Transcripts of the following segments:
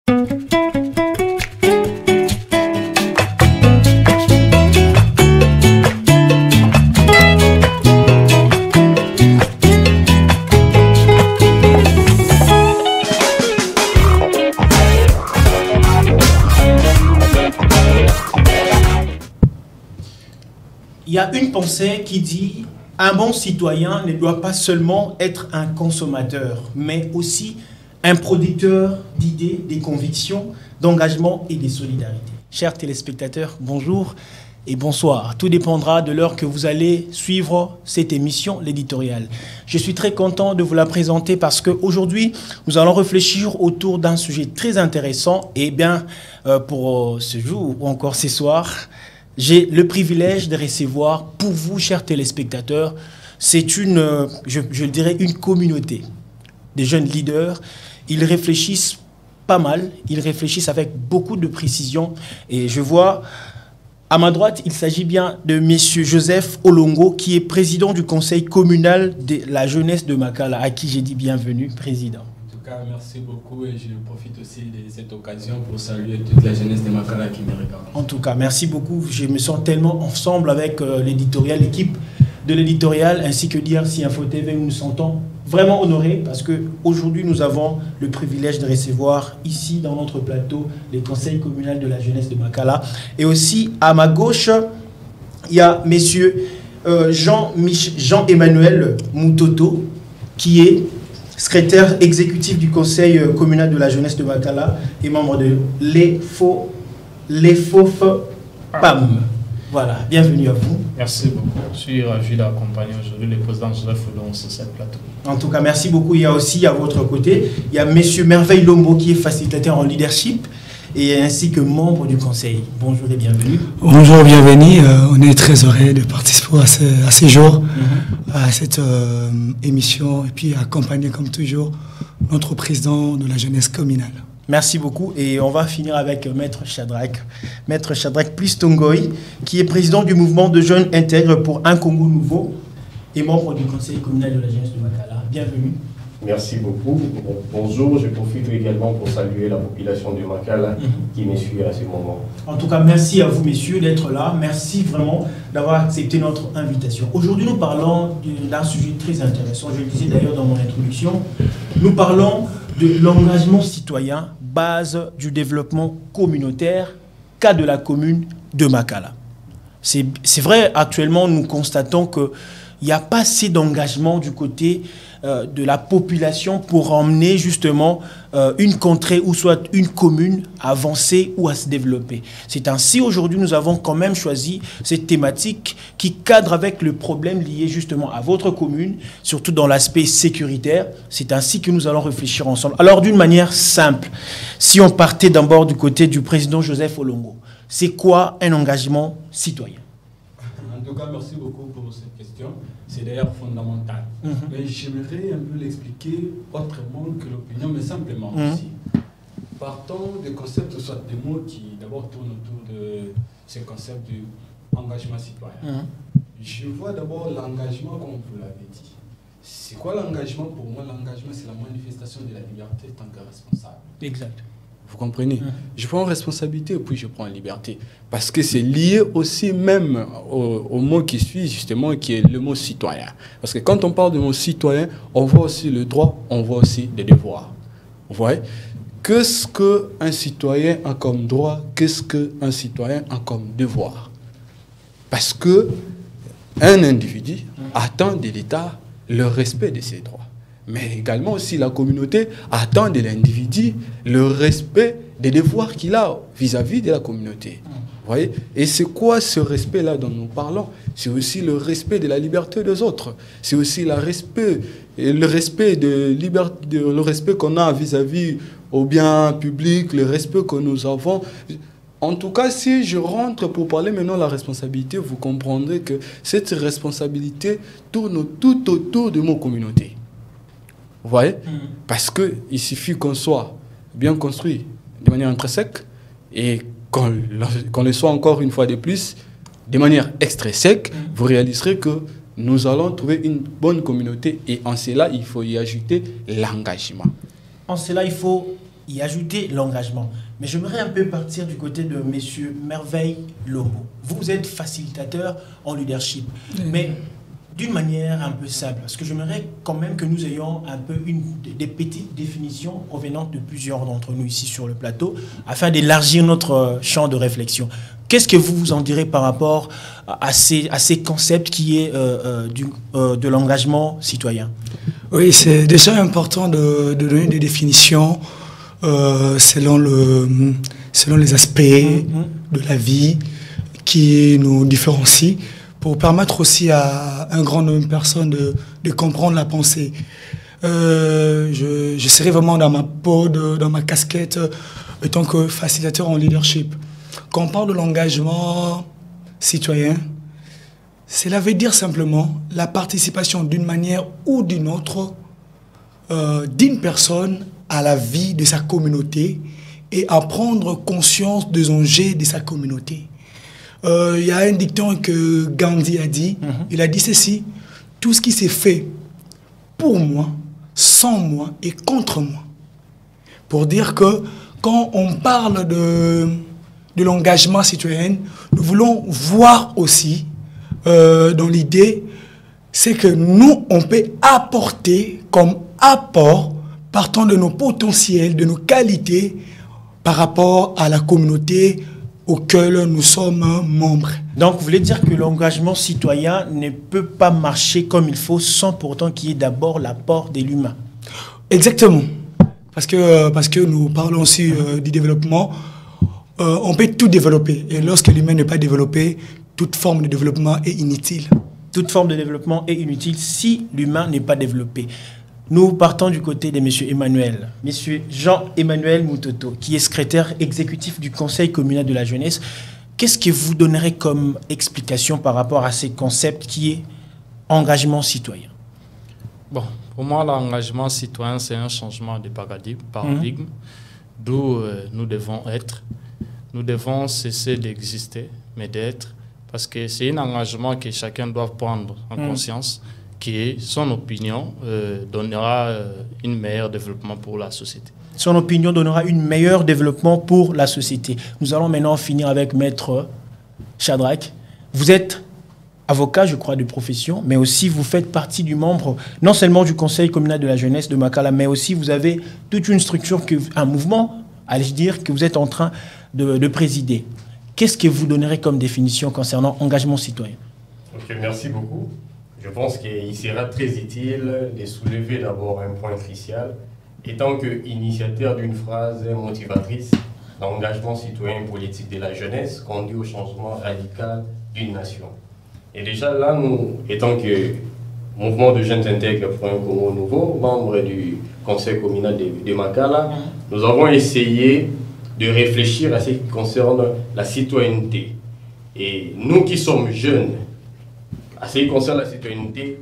Il y a une pensée qui dit « Un bon citoyen ne doit pas seulement être un consommateur, mais aussi un producteur d'idées, des convictions, d'engagement et de solidarité. » Chers téléspectateurs, bonjour et bonsoir. Tout dépendra de l'heure que vous allez suivre cette émission, l'éditorial. Je suis très content de vous la présenter parce qu'aujourd'hui, nous allons réfléchir autour d'un sujet très intéressant. Et bien, pour ce jour ou encore ce soir, j'ai le privilège de recevoir pour vous, chers téléspectateurs, c'est une, je dirais, une communauté de jeunes leaders. Ils réfléchissent pas mal, ils réfléchissent avec beaucoup de précision. Et je vois, à ma droite, il s'agit bien de M. Joseph Olongo, qui est président du conseil communal de la jeunesse de Makala, à qui j'ai dit bienvenue, président. Merci beaucoup et je profite aussi de cette occasion pour saluer toute la jeunesse de Makala qui me regarde. En tout cas, merci beaucoup. Je me sens tellement ensemble avec l'éditorial, l'équipe de l'éditorial, ainsi que d'IRC Info TV. Nous nous sentons vraiment honorés parce qu'aujourd'hui, nous avons le privilège de recevoir ici, dans notre plateau, les conseils communaux de la jeunesse de Makala. Et aussi, à ma gauche, il y a M. Jean-Emmanuel Moutoto, qui est secrétaire exécutif du conseil communal de la jeunesse de Makala et membre de l'EFOF-PAM. Voilà, bienvenue à vous. Merci beaucoup. Je suis ravi d'accompagner aujourd'hui le président Joseph Olongo sur cette plateau. En tout cas, merci beaucoup. Il y a aussi à votre côté, il y a M. Merveille Lombo qui est facilitateur en leadership et ainsi que membre du conseil. Bonjour et bienvenue. Bonjour, bienvenue. On est très heureux de participer à ces jours, à cette émission et puis accompagner comme toujours notre président de la jeunesse communale. Merci beaucoup et on va finir avec Maître Shadrach Plistongoy, qui est président du mouvement de jeunes intègres pour un Congo nouveau et membre du conseil communal de la jeunesse de Makala. Bienvenue. Merci beaucoup. Bonjour, je profite également pour saluer la population de Makala qui me suit à ce moment. En tout cas, merci à vous messieurs d'être là. Merci vraiment d'avoir accepté notre invitation. Aujourd'hui, nous parlons d'un sujet très intéressant. Je le disais d'ailleurs dans mon introduction. Nous parlons de l'engagement citoyen, base du développement communautaire, cas de la commune de Makala. C'est vrai, actuellement, nous constatons qu'il n'y a pas assez d'engagement du côté de la population pour emmener justement une contrée ou soit une commune à avancer ou à se développer. C'est ainsi aujourd'hui nous avons quand même choisi cette thématique qui cadre avec le problème lié justement à votre commune, surtout dans l'aspect sécuritaire. C'est ainsi que nous allons réfléchir ensemble. Alors d'une manière simple, si on partait d'abord du côté du président Joseph Olongo, c'est quoi un engagement citoyen? En tout cas, merci beaucoup pour cette question. C'est d'ailleurs fondamental. Mais j'aimerais un peu l'expliquer autrement que l'opinion, mais simplement aussi. Partons des concepts, soit des mots qui d'abord tournent autour de ce concept d'engagement citoyen. Je vois d'abord l'engagement comme vous l'avez dit. C'est quoi l'engagement? Pour moi, l'engagement, c'est la manifestation de la liberté tant que responsable. Exact. Vous comprenez? Je prends responsabilité et puis je prends liberté. Parce que c'est lié aussi même au mot qui suit, justement, qui est le mot citoyen. Parce que quand on parle de mot citoyen, on voit aussi le droit, on voit aussi les devoirs. Vous voyez? Qu'est-ce qu'un citoyen a comme droit? Qu'est-ce qu'un citoyen a comme devoir? Parce qu'un individu attend de l'État le respect de ses droits. Mais également aussi la communauté attend de l'individu le respect des devoirs qu'il a vis-à-vis de la communauté. Vous voyez? Et c'est quoi ce respect-là dont nous parlons? C'est aussi le respect de la liberté des autres. C'est aussi le respect qu'on a vis-à-vis au bien public, le respect que nous avons. En tout cas, si je rentre pour parler maintenant de la responsabilité, vous comprendrez que cette responsabilité tourne tout autour de nos communautés. Vous voyez? Parce qu'il suffit qu'on soit bien construit de manière intrinsèque et qu'on le soit encore une fois de plus de manière extrinsèque, vous réaliserez que nous allons trouver une bonne communauté et en cela, il faut y ajouter l'engagement. En cela, il faut y ajouter l'engagement. Mais j'aimerais un peu partir du côté de M. Merveille Lombo. Vous êtes facilitateur en leadership, mais d'une manière un peu simple, parce que j'aimerais quand même que nous ayons un peu des petites définitions provenant de plusieurs d'entre nous ici sur le plateau, afin d'élargir notre champ de réflexion. Qu'est-ce que vous en direz par rapport à ces concepts qui est de l'engagement citoyen? Oui, c'est déjà important de donner des définitions selon les aspects de la vie qui nous différencient, pour permettre aussi à un grand nombre de personnes de comprendre la pensée. Je serai vraiment dans ma peau, dans ma casquette, en tant que facilitateur en leadership. Quand on parle de l'engagement citoyen, cela veut dire simplement la participation d'une manière ou d'une autre d'une personne à la vie de sa communauté et à prendre conscience des enjeux de sa communauté. Il y a un dicton que Gandhi a dit, il a dit ceci: tout ce qui s'est fait pour moi, sans moi et contre moi. Pour dire que quand on parle de l'engagement citoyen, nous voulons voir aussi dans l'idée, c'est que nous, on peut apporter comme apport, partant de nos potentiels, de nos qualités, par rapport à la communauté auquel nous sommes membres. Donc, vous voulez dire que l'engagement citoyen ne peut pas marcher comme il faut sans pourtant qu'il y ait d'abord l'apport de l'humain? Exactement. Parce que nous parlons aussi du développement. On peut tout développer. Et lorsque l'humain n'est pas développé, toute forme de développement est inutile. Toute forme de développement est inutile si l'humain n'est pas développé. Nous partons du côté de M. Emmanuel. M. Jean-Emmanuel Moutoto, qui est secrétaire exécutif du Conseil communal de la jeunesse. Qu'est-ce que vous donnerez comme explication par rapport à ces concepts qui est engagement citoyen? Bon, pour moi, l'engagement citoyen, c'est un changement de paradigme, d'où nous devons être. Nous devons cesser d'exister, mais d'être, parce que c'est un engagement que chacun doit prendre en conscience, qui, son opinion, donnera un meilleur développement pour la société. Son opinion donnera un meilleur développement pour la société. Nous allons maintenant finir avec Maître Shadrach. Vous êtes avocat, je crois, de profession, mais aussi vous faites partie du membre, non seulement du Conseil communal de la jeunesse de Makala, mais aussi vous avez toute une structure, un mouvement, allais-je dire, que vous êtes en train de présider. Qu'est-ce que vous donnerez comme définition concernant engagement citoyen? Ok, merci beaucoup. Je pense qu'il sera très utile de soulever d'abord un point crucial. Étant qu'initiateur d'une phrase motivatrice, l'engagement citoyen et politique de la jeunesse conduit au changement radical d'une nation. Et déjà là, nous, étant que mouvement de jeunes intègres pour un Congo nouveau, membre du conseil communal de Makala, nous avons essayé de réfléchir à ce qui concerne la citoyenneté. Et nous qui sommes jeunes, à ce qui concerne la citoyenneté,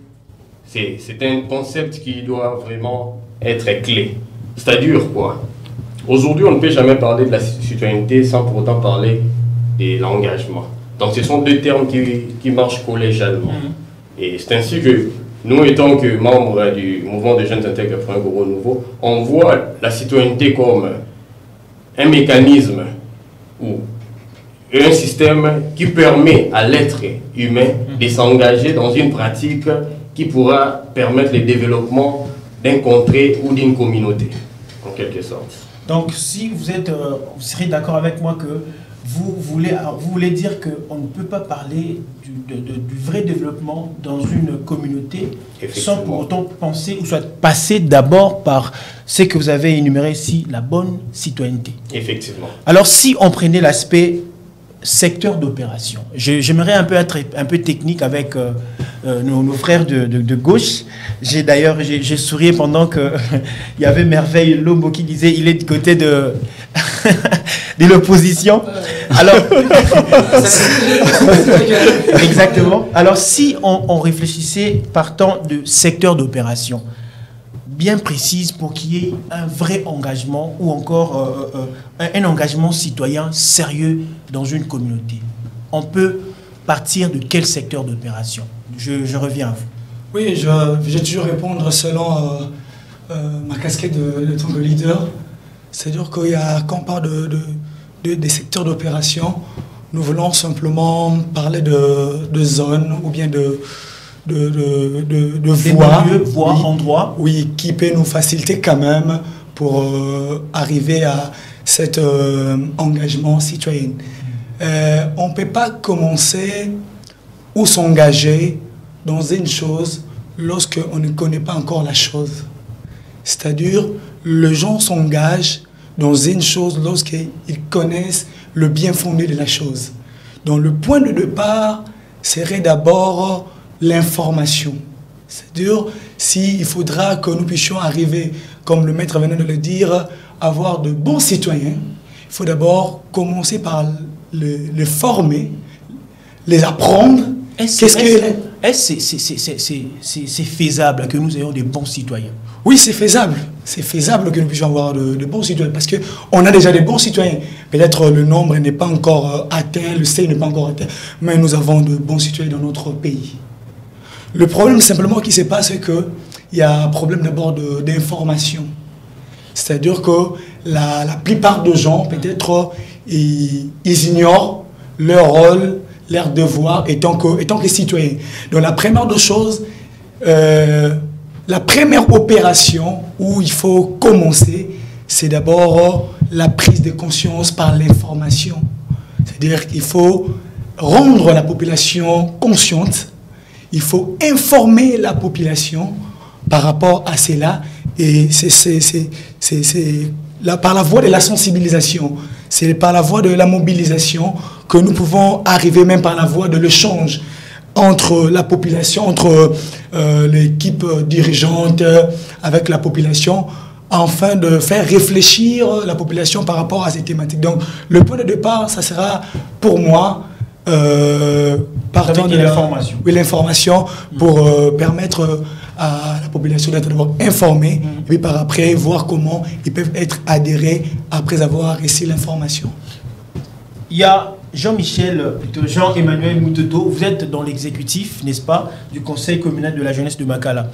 c'est un concept qui doit vraiment être clé. C'est-à-dire quoi? Aujourd'hui, on ne peut jamais parler de la citoyenneté sans pour autant parler de l'engagement. Donc ce sont deux termes qui marchent collégialement. Et c'est ainsi que nous, étant que membres du mouvement de jeunes intègres pour un Congo nouveau, on voit la citoyenneté comme un mécanisme ou un système qui permet à l'être humain de s'engager dans une pratique qui pourra permettre le développement d'un contrée ou d'une communauté, en quelque sorte. Donc, si vous serez d'accord avec moi que vous voulez dire qu'on ne peut pas parler du vrai développement dans une communauté sans pour autant penser ou soit passer d'abord par ce que vous avez énuméré ici, la bonne citoyenneté. Effectivement. Alors, si on prenait l'aspect secteur d'opération, j'aimerais un peu être un peu technique avec nos frères de gauche. J'ai souri pendant qu'il y avait Merveille Lombo qui disait il est du côté de l'opposition. Alors, exactement. Alors, si on réfléchissait partant de secteur d'opération bien précise pour qu'il y ait un vrai engagement ou encore un engagement citoyen sérieux dans une communauté, on peut partir de quel secteur d'opération? Je reviens à vous. Oui, je vais toujours répondre selon ma casquette de tant que leader. C'est-à-dire quand on parle des secteurs d'opération, nous voulons simplement parler de zones ou bien de voies, endroits. Oui, qui peut nous faciliter quand même pour arriver à cet engagement citoyen. On ne peut pas commencer ou s'engager dans une chose lorsqu'on ne connaît pas encore la chose. C'est-à-dire, les gens s'engagent dans une chose lorsqu'ils connaissent le bien fondé de la chose. Donc le point de départ serait d'abord l'information. C'est-à-dire, il faudra que nous puissions arriver, comme le maître venait de le dire, avoir de bons citoyens, il faut d'abord commencer par les former, les apprendre. C'est faisable que nous ayons des bons citoyens? Oui, c'est faisable. C'est faisable que nous puissions avoir de bons citoyens parce qu'on a déjà des bons citoyens. Peut-être le nombre n'est pas encore atteint, le seuil n'est pas encore atteint, mais nous avons de bons citoyens dans notre pays. Le problème simplement qui se passe, c'est qu'il y a un problème d'abord d'information. C'est-à-dire que la plupart des gens, peut-être, ils ignorent leur rôle, leur devoir étant que citoyens. Donc la première des choses, la première opération où il faut commencer, c'est d'abord la prise de conscience par l'information. C'est-à-dire qu'il faut rendre la population consciente, il faut informer la population par rapport à cela, et c'est par la voie de la sensibilisation, c'est par la voie de la mobilisation que nous pouvons arriver, même par la voie de l'échange entre la population, entre l'équipe dirigeante avec la population, afin de faire réfléchir la population par rapport à ces thématiques. Donc, le point de départ, ça sera pour moi partant de l'information. Oui, l'information pour permettre à la population d'être d'abord informée et puis par après voir comment ils peuvent être adhérés après avoir reçu l'information. Il y a Jean-Emmanuel Mouteto, vous êtes dans l'exécutif, n'est-ce pas, du Conseil communal de la jeunesse de Makala.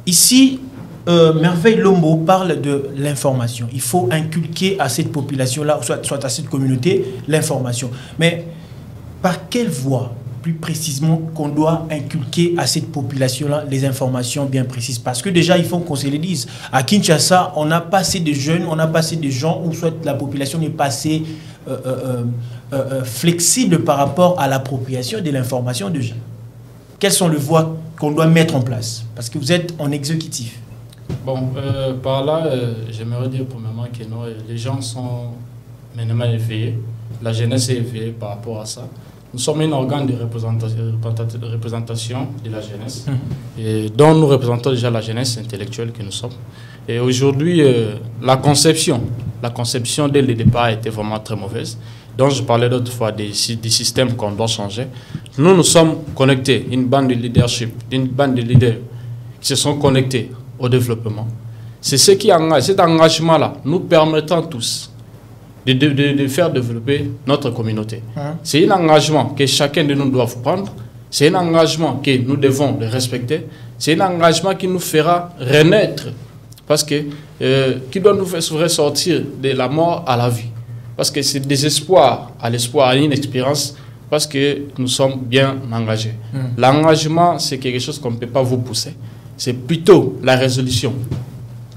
Ici, Merveille Lombo parle de l'information. Il faut inculquer à cette population-là, soit à cette communauté, l'information. Mais par quelle voie, plus précisément, qu'on doit inculquer à cette population-là les informations bien précises? Parce que déjà, il faut qu'on se le dise. À Kinshasa, on n'a pas assez de jeunes, on n'a pas assez de gens, ou soit la population n'est pas assez flexible par rapport à l'appropriation de l'information de gens. Quelles sont les voies qu'on doit mettre en place? Parce que vous êtes en exécutif. Bon, par là, j'aimerais dire premièrement que non, les gens sont maintenant éveillés. La jeunesse est éveillée par rapport à ça. Nous sommes un organe de représentation de la jeunesse, et dont nous représentons déjà la jeunesse intellectuelle que nous sommes. Et aujourd'hui, la conception dès le départ était vraiment très mauvaise. Donc je parlais d'autres fois des systèmes qu'on doit changer. Nous sommes connectés, une bande de leadership, une bande de leaders qui se sont connectés au développement. C'est ce qui engage, cet engagement-là, nous permettant tous de faire développer notre communauté. C'est un engagement que chacun de nous doit prendre, c'est un engagement que nous devons respecter, c'est un engagement qui nous fera renaître, parce que qui doit nous faire sortir de la mort à la vie. Parce que c'est des espoirs à l'espoir, à une expérience, parce que nous sommes bien engagés. L'engagement, c'est quelque chose qu'on ne peut pas vous pousser. C'est plutôt la résolution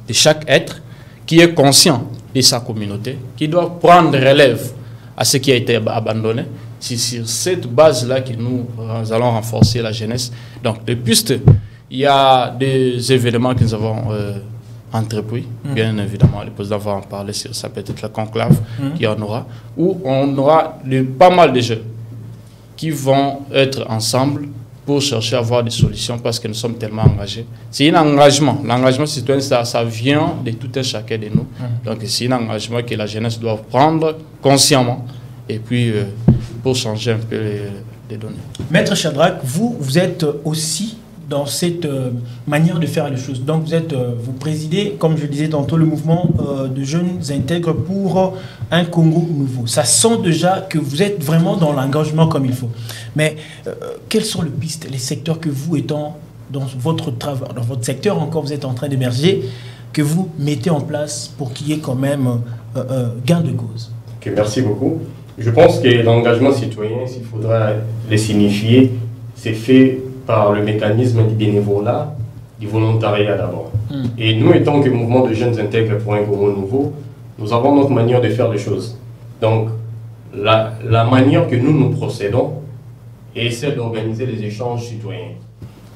de chaque être qui est conscient de sa communauté, qui doit prendre relève à ce qui a été abandonné. C'est sur cette base-là que nous allons renforcer la jeunesse. Donc, de piste, il y a des événements que nous avons entrepris. Bien évidemment, le président va en parler, ça peut être la conclave qu'il y en aura, où on aura pas mal de jeunes qui vont être ensemble pour chercher à avoir des solutions, parce que nous sommes tellement engagés. C'est un engagement. L'engagement citoyen, ça vient de tout un chacun de nous. Donc c'est un engagement que la jeunesse doit prendre consciemment, et puis pour changer un peu les données. Maître Shadrack, vous êtes aussi dans cette manière de faire les choses. Donc vous présidez, comme je le disais tantôt, le mouvement de jeunes intègres pour un Congo nouveau. Ça sent déjà que vous êtes vraiment dans l'engagement comme il faut. Mais quelles sont les pistes, les secteurs que vous, étant dans votre travail, dans votre secteur encore, vous êtes en train d'émerger, que vous mettez en place pour qu'il y ait quand même gain de cause? Okay, merci beaucoup. Je pense que l'engagement citoyen, s'il faudra le signifier, c'est fait par le mécanisme du bénévolat, du volontariat d'abord. Et nous, étant que mouvement de jeunes intègres pour un Congo nouveau, nous avons notre manière de faire les choses. Donc, la manière que nous procédons est celle d'organiser les échanges citoyens.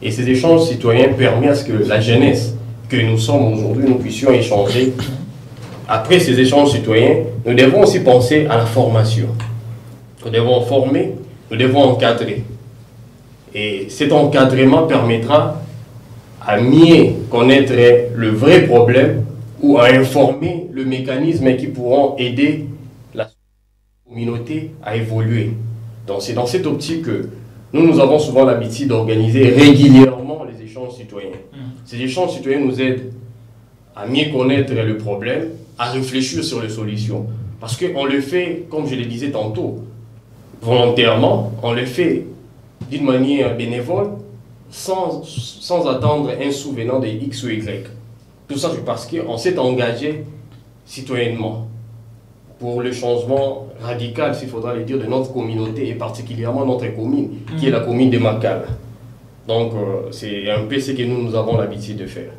Et ces échanges citoyens permettent à ce que la jeunesse que nous sommes aujourd'hui, nous puissions échanger. Après ces échanges citoyens, nous devons aussi penser à la formation. Nous devons former, nous devons encadrer. Et cet encadrement permettra à mieux connaître le vrai problème ou à informer le mécanisme qui pourront aider la communauté à évoluer. Donc c'est dans cette optique que nous avons souvent l'habitude d'organiser régulièrement les échanges citoyens. Ces échanges citoyens nous aident à mieux connaître le problème, à réfléchir sur les solutions. Parce qu'on le fait, comme je le disais tantôt, volontairement, on le fait d'une manière bénévole, sans attendre un souvenant de X ou Y. Tout ça, c'est parce qu'on s'est engagé citoyennement pour le changement radical, s'il faudra le dire, de notre communauté, et particulièrement notre commune, qui est la commune de Makala. Donc, c'est un peu ce que nous avons l'habitude de faire.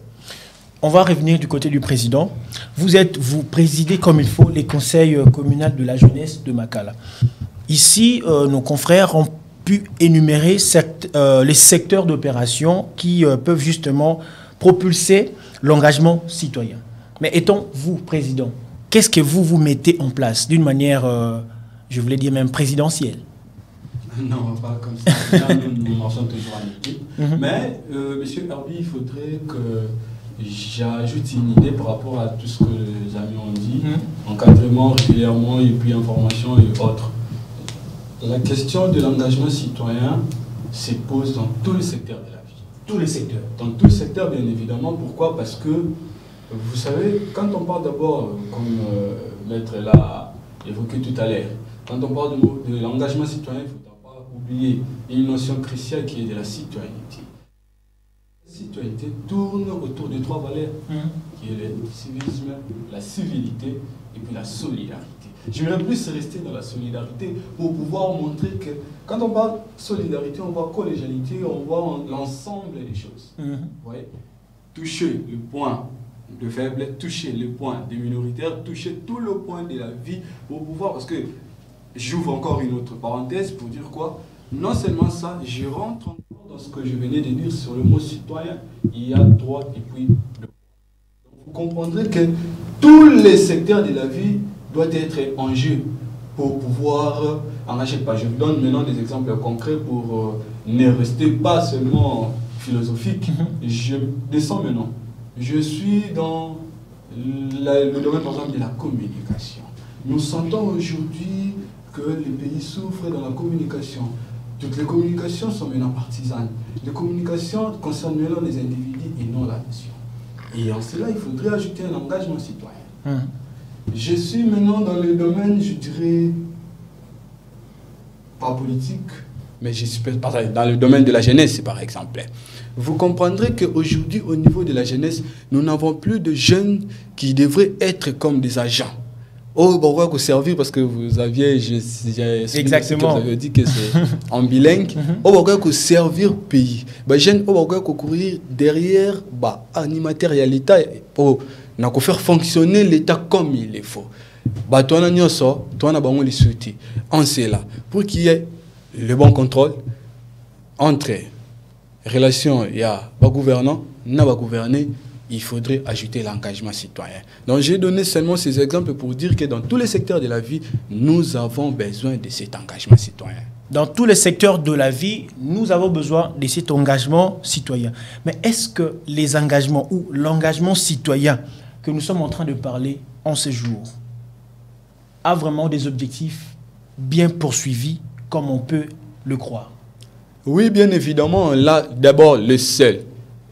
On va revenir du côté du président. Vous présidez comme il faut les conseils communaux de la jeunesse de Makala. Ici, nos confrères ont pu énumérer les secteurs d'opération qui peuvent justement propulser l'engagement citoyen. Mais étant vous, président, qu'est-ce que vous mettez en place d'une manière, je voulais dire même présidentielle? Non, pas comme ça. Là, nous marchons toujours en équipe. Mais, monsieur Herbie, il faudrait que j'ajoute une idée par rapport à tout ce que les amis ont dit. Encadrement régulièrement et puis information et autres. La question de l'engagement citoyen se pose dans tous les secteurs de la vie. Tous les secteurs. Dans tous les secteurs, bien évidemment. Pourquoi? Parce que, vous savez, quand on parle d'abord, comme Maître l'a évoqué tout à l'heure, quand on parle de l'engagement citoyen, il ne faut pas oublier une notion cruciale qui est de la citoyenneté. La citoyenneté tourne autour de trois valeurs, qui est le civisme, la civilité et puis la solidarité. J'aimerais plus rester dans la solidarité pour pouvoir montrer que quand on parle solidarité, on voit collégialité, on voit l'ensemble des choses. Vous voyez? Toucher le point de faible, toucher le point des minoritaires, toucher tout le point de la vie pour pouvoir, parce que j'ouvre encore une autre parenthèse pour dire quoi? Non seulement ça, je rentre encore dans ce que je venais de dire sur le mot citoyen. Il y a droit et puis le... Vous comprendrez que tous les secteurs de la vie doivent être en jeu pour pouvoir engager. Je vous donne maintenant des exemples concrets pour ne rester pas seulement philosophique. Je descends maintenant. Je suis dans le domaine par exemple de la communication. Nous sentons aujourd'hui que les pays souffrent dans la communication. Toutes les communications sont maintenant partisanes. Les communications concernent maintenant les individus et non la nation. Et en cela, il faudrait ajouter un engagement citoyen. Je suis maintenant dans le domaine, je dirais, pas politique. Mais je suis dans le domaine de la jeunesse, par exemple. Vous comprendrez qu'aujourd'hui, au niveau de la jeunesse, nous n'avons plus de jeunes qui devraient être comme des agents. Oh, bon, on va servir parce que vous aviez, exactement, vous avez dit que c'est en bilingue. Oh, on va servir pays. Bah, jeunes, on va courir derrière, bah, animateur et l'État pour faire fonctionner l'État comme il le faut. Bah, toi, on a ça, toi, on a bon les souhaiter. On sait là pour qu'il y ait le bon contrôle entre relations, il y a pas gouvernant, n'a pas gouverné. Il faudrait ajouter l'engagement citoyen. Donc, j'ai donné seulement ces exemples pour dire que dans tous les secteurs de la vie, nous avons besoin de cet engagement citoyen. Dans tous les secteurs de la vie, nous avons besoin de cet engagement citoyen. Mais est-ce que les engagements ou l'engagement citoyen que nous sommes en train de parler en ce jour a vraiment des objectifs bien poursuivis comme on peut le croire? Oui, bien évidemment. Là, d'abord, le seul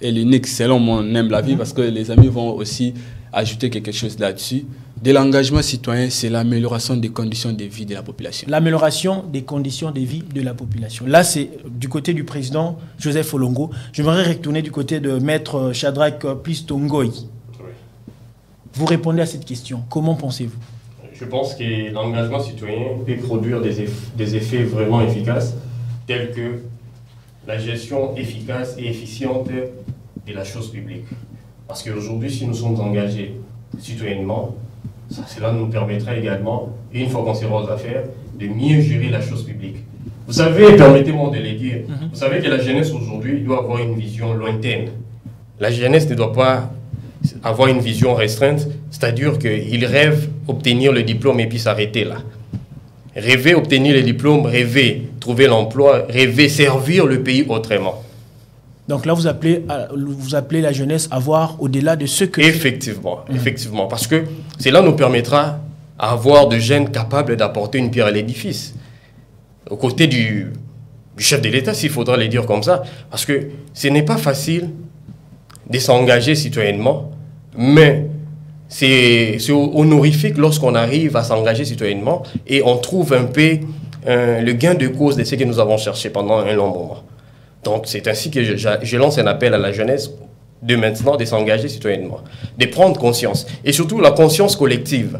et l'unique, selon mon aime la vie, parce que les amis vont aussi ajouter quelque chose là-dessus. De l'engagement citoyen, c'est l'amélioration des conditions de vie de la population. L'amélioration des conditions de vie de la population. Là, c'est du côté du président Joseph Olongo. J'aimerais retourner du côté de Maître Shadrack Pistongoy. Vous répondez à cette question. Comment pensez-vous? Je pense que l'engagement citoyen peut produire des effets vraiment efficaces, tels que la gestion efficace et efficiente de la chose publique. Parce qu'aujourd'hui, si nous sommes engagés citoyennement, cela nous permettra également, une fois qu'on sera aux affaires, de mieux gérer la chose publique. Vous savez, permettez-moi de le dire, vous savez que la jeunesse aujourd'hui doit avoir une vision lointaine. La jeunesse ne doit pas avoir une vision restreinte, c'est-à-dire qu'ils rêvent obtenir le diplôme et puis s'arrêter là. Rêver obtenir le diplôme, rêver trouver l'emploi, rêver servir le pays autrement. Donc là, vous appelez la jeunesse à voir au-delà de ce que... Effectivement, effectivement, parce que cela nous permettra d'avoir de jeunes capables d'apporter une pierre à l'édifice. Aux côtés du chef de l'État, s'il faudra le dire comme ça, parce que ce n'est pas facile de s'engager citoyennement, mais c'est honorifique lorsqu'on arrive à s'engager citoyennement et on trouve un peu le gain de cause de ce que nous avons cherché pendant un long moment. Donc c'est ainsi que je lance un appel à la jeunesse de maintenant de s'engager citoyennement, de prendre conscience, et surtout la conscience collective.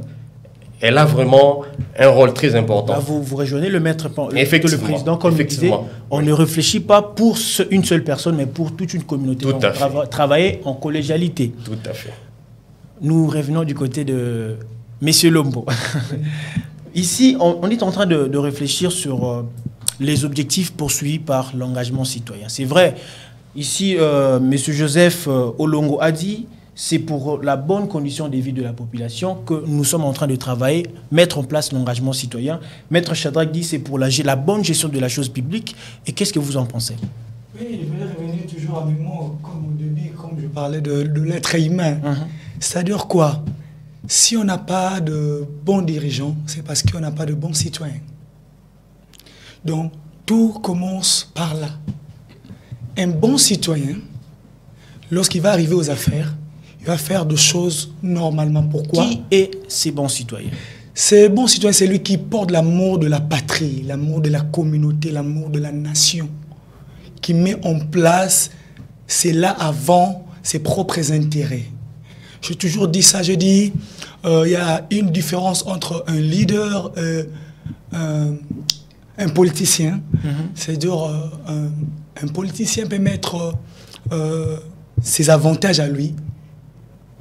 Elle a vraiment un rôle très important. Là, vous rejoignez le maître, le président, comme il disait, on ne réfléchit pas pour une seule personne, mais pour toute une communauté. Tout à fait. Travailler en collégialité. Tout à fait. Nous revenons du côté de Monsieur Lombo. Ici, on est en train de réfléchir sur les objectifs poursuivis par l'engagement citoyen. C'est vrai, ici, Monsieur Joseph Olongo a dit, c'est pour la bonne condition de vie de la population que nous sommes en train de travailler, mettre en place l'engagement citoyen. Maître Shadrack dit c'est pour la bonne gestion de la chose publique. Et qu'est-ce que vous en pensez? Oui, je vais revenir toujours avec moi, comme au début, comme je parlais de l'être humain. C'est-à-dire quoi? Si on n'a pas de bons dirigeants, c'est parce qu'on n'a pas de bons citoyens. Donc, tout commence par là. Un bon citoyen, lorsqu'il va arriver aux affaires, il va faire des choses normalement. Pourquoi? Qui est ces bons citoyens? Ces bons citoyens, c'est lui qui porte l'amour de la patrie, l'amour de la communauté, l'amour de la nation, qui met en place cela avant ses propres intérêts. J'ai toujours dit ça, je dis, il y a une différence entre un leader et un politicien. C'est-à-dire, un politicien peut mettre ses avantages à lui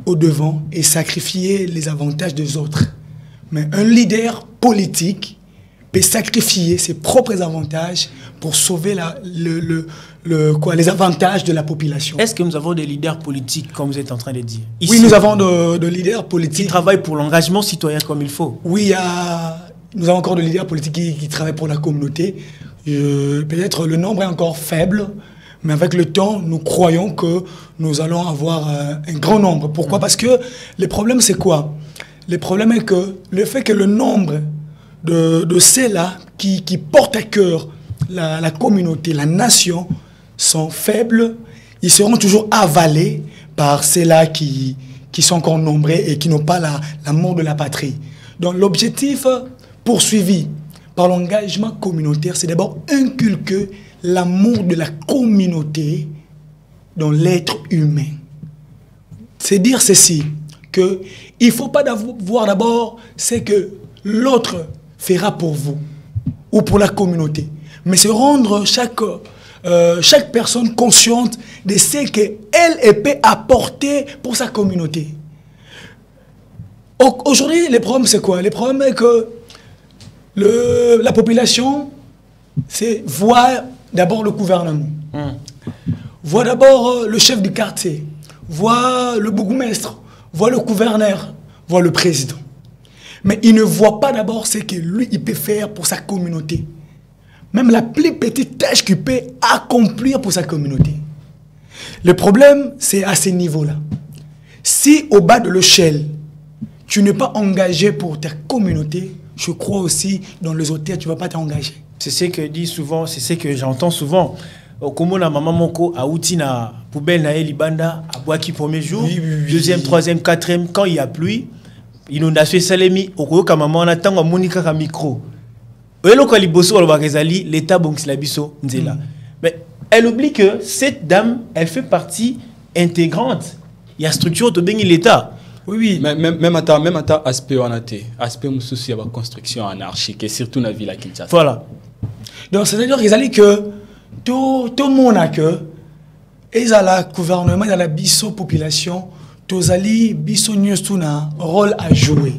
au devant et sacrifier les avantages des autres. Mais un leader politique peut sacrifier ses propres avantages pour sauver les avantages de la population. Est-ce que nous avons des leaders politiques, comme vous êtes en train de dire? Ici, oui, nous avons de leaders politiques. Qui travaillent pour l'engagement citoyen comme il faut? Oui, nous avons encore des leaders politiques qui travaillent pour la communauté. Peut-être le nombre est encore faible, mais avec le temps, nous croyons que nous allons avoir un grand nombre. Pourquoi? Parce que le problème, c'est quoi? Le problème est que le fait que le nombre de ceux-là qui portent à cœur la communauté, la nation, sont faibles, ils seront toujours avalés par ceux-là qui sont encore nombreux et qui n'ont pas l'amour de la patrie. Donc l'objectif poursuivi par l'engagement communautaire, c'est d'abord inculquer l'amour de la communauté dans l'être humain. C'est dire ceci, qu'il ne faut pas voir d'abord ce que l'autre fera pour vous ou pour la communauté, mais c'est rendre chaque personne consciente de ce qu'elle peut apporter pour sa communauté. Aujourd'hui, le problème c'est quoi? Le problème est que la population voit d'abord le gouvernement, voit d'abord le chef du quartier, voit le bourgmestre, voit le gouverneur, voit le président. Mais il ne voit pas d'abord ce que lui, il peut faire pour sa communauté. Même la plus petite tâche qu'il peut accomplir pour sa communauté. Le problème, c'est à ce niveau-là. Si au bas de l'échelle, tu n'es pas engagé pour ta communauté, je crois aussi, dans les hôtels, tu ne vas pas t'engager. C'est ce que dit souvent, c'est ce que j'entends souvent. Comme la maman moko a outi na poubelle na libanda à Boaki premier jour, deuxième, troisième, quatrième, quand il y a pluie, inondation salemi, au ka maman na tango monika ka micro. Oelo ka liboso wala bakezali l'état bonks la biso nzela. Mais elle oublie que cette dame, elle fait partie intégrante. Il y a structure to bengi l'état. Oui. Même à aspect aspect souci de la construction anarchique et surtout dans la ville à Kinshasa. Voilà. Donc c'est-à-dire que tout le monde a que et le gouvernement dans la biso population tous ali biso tout un rôle à jouer.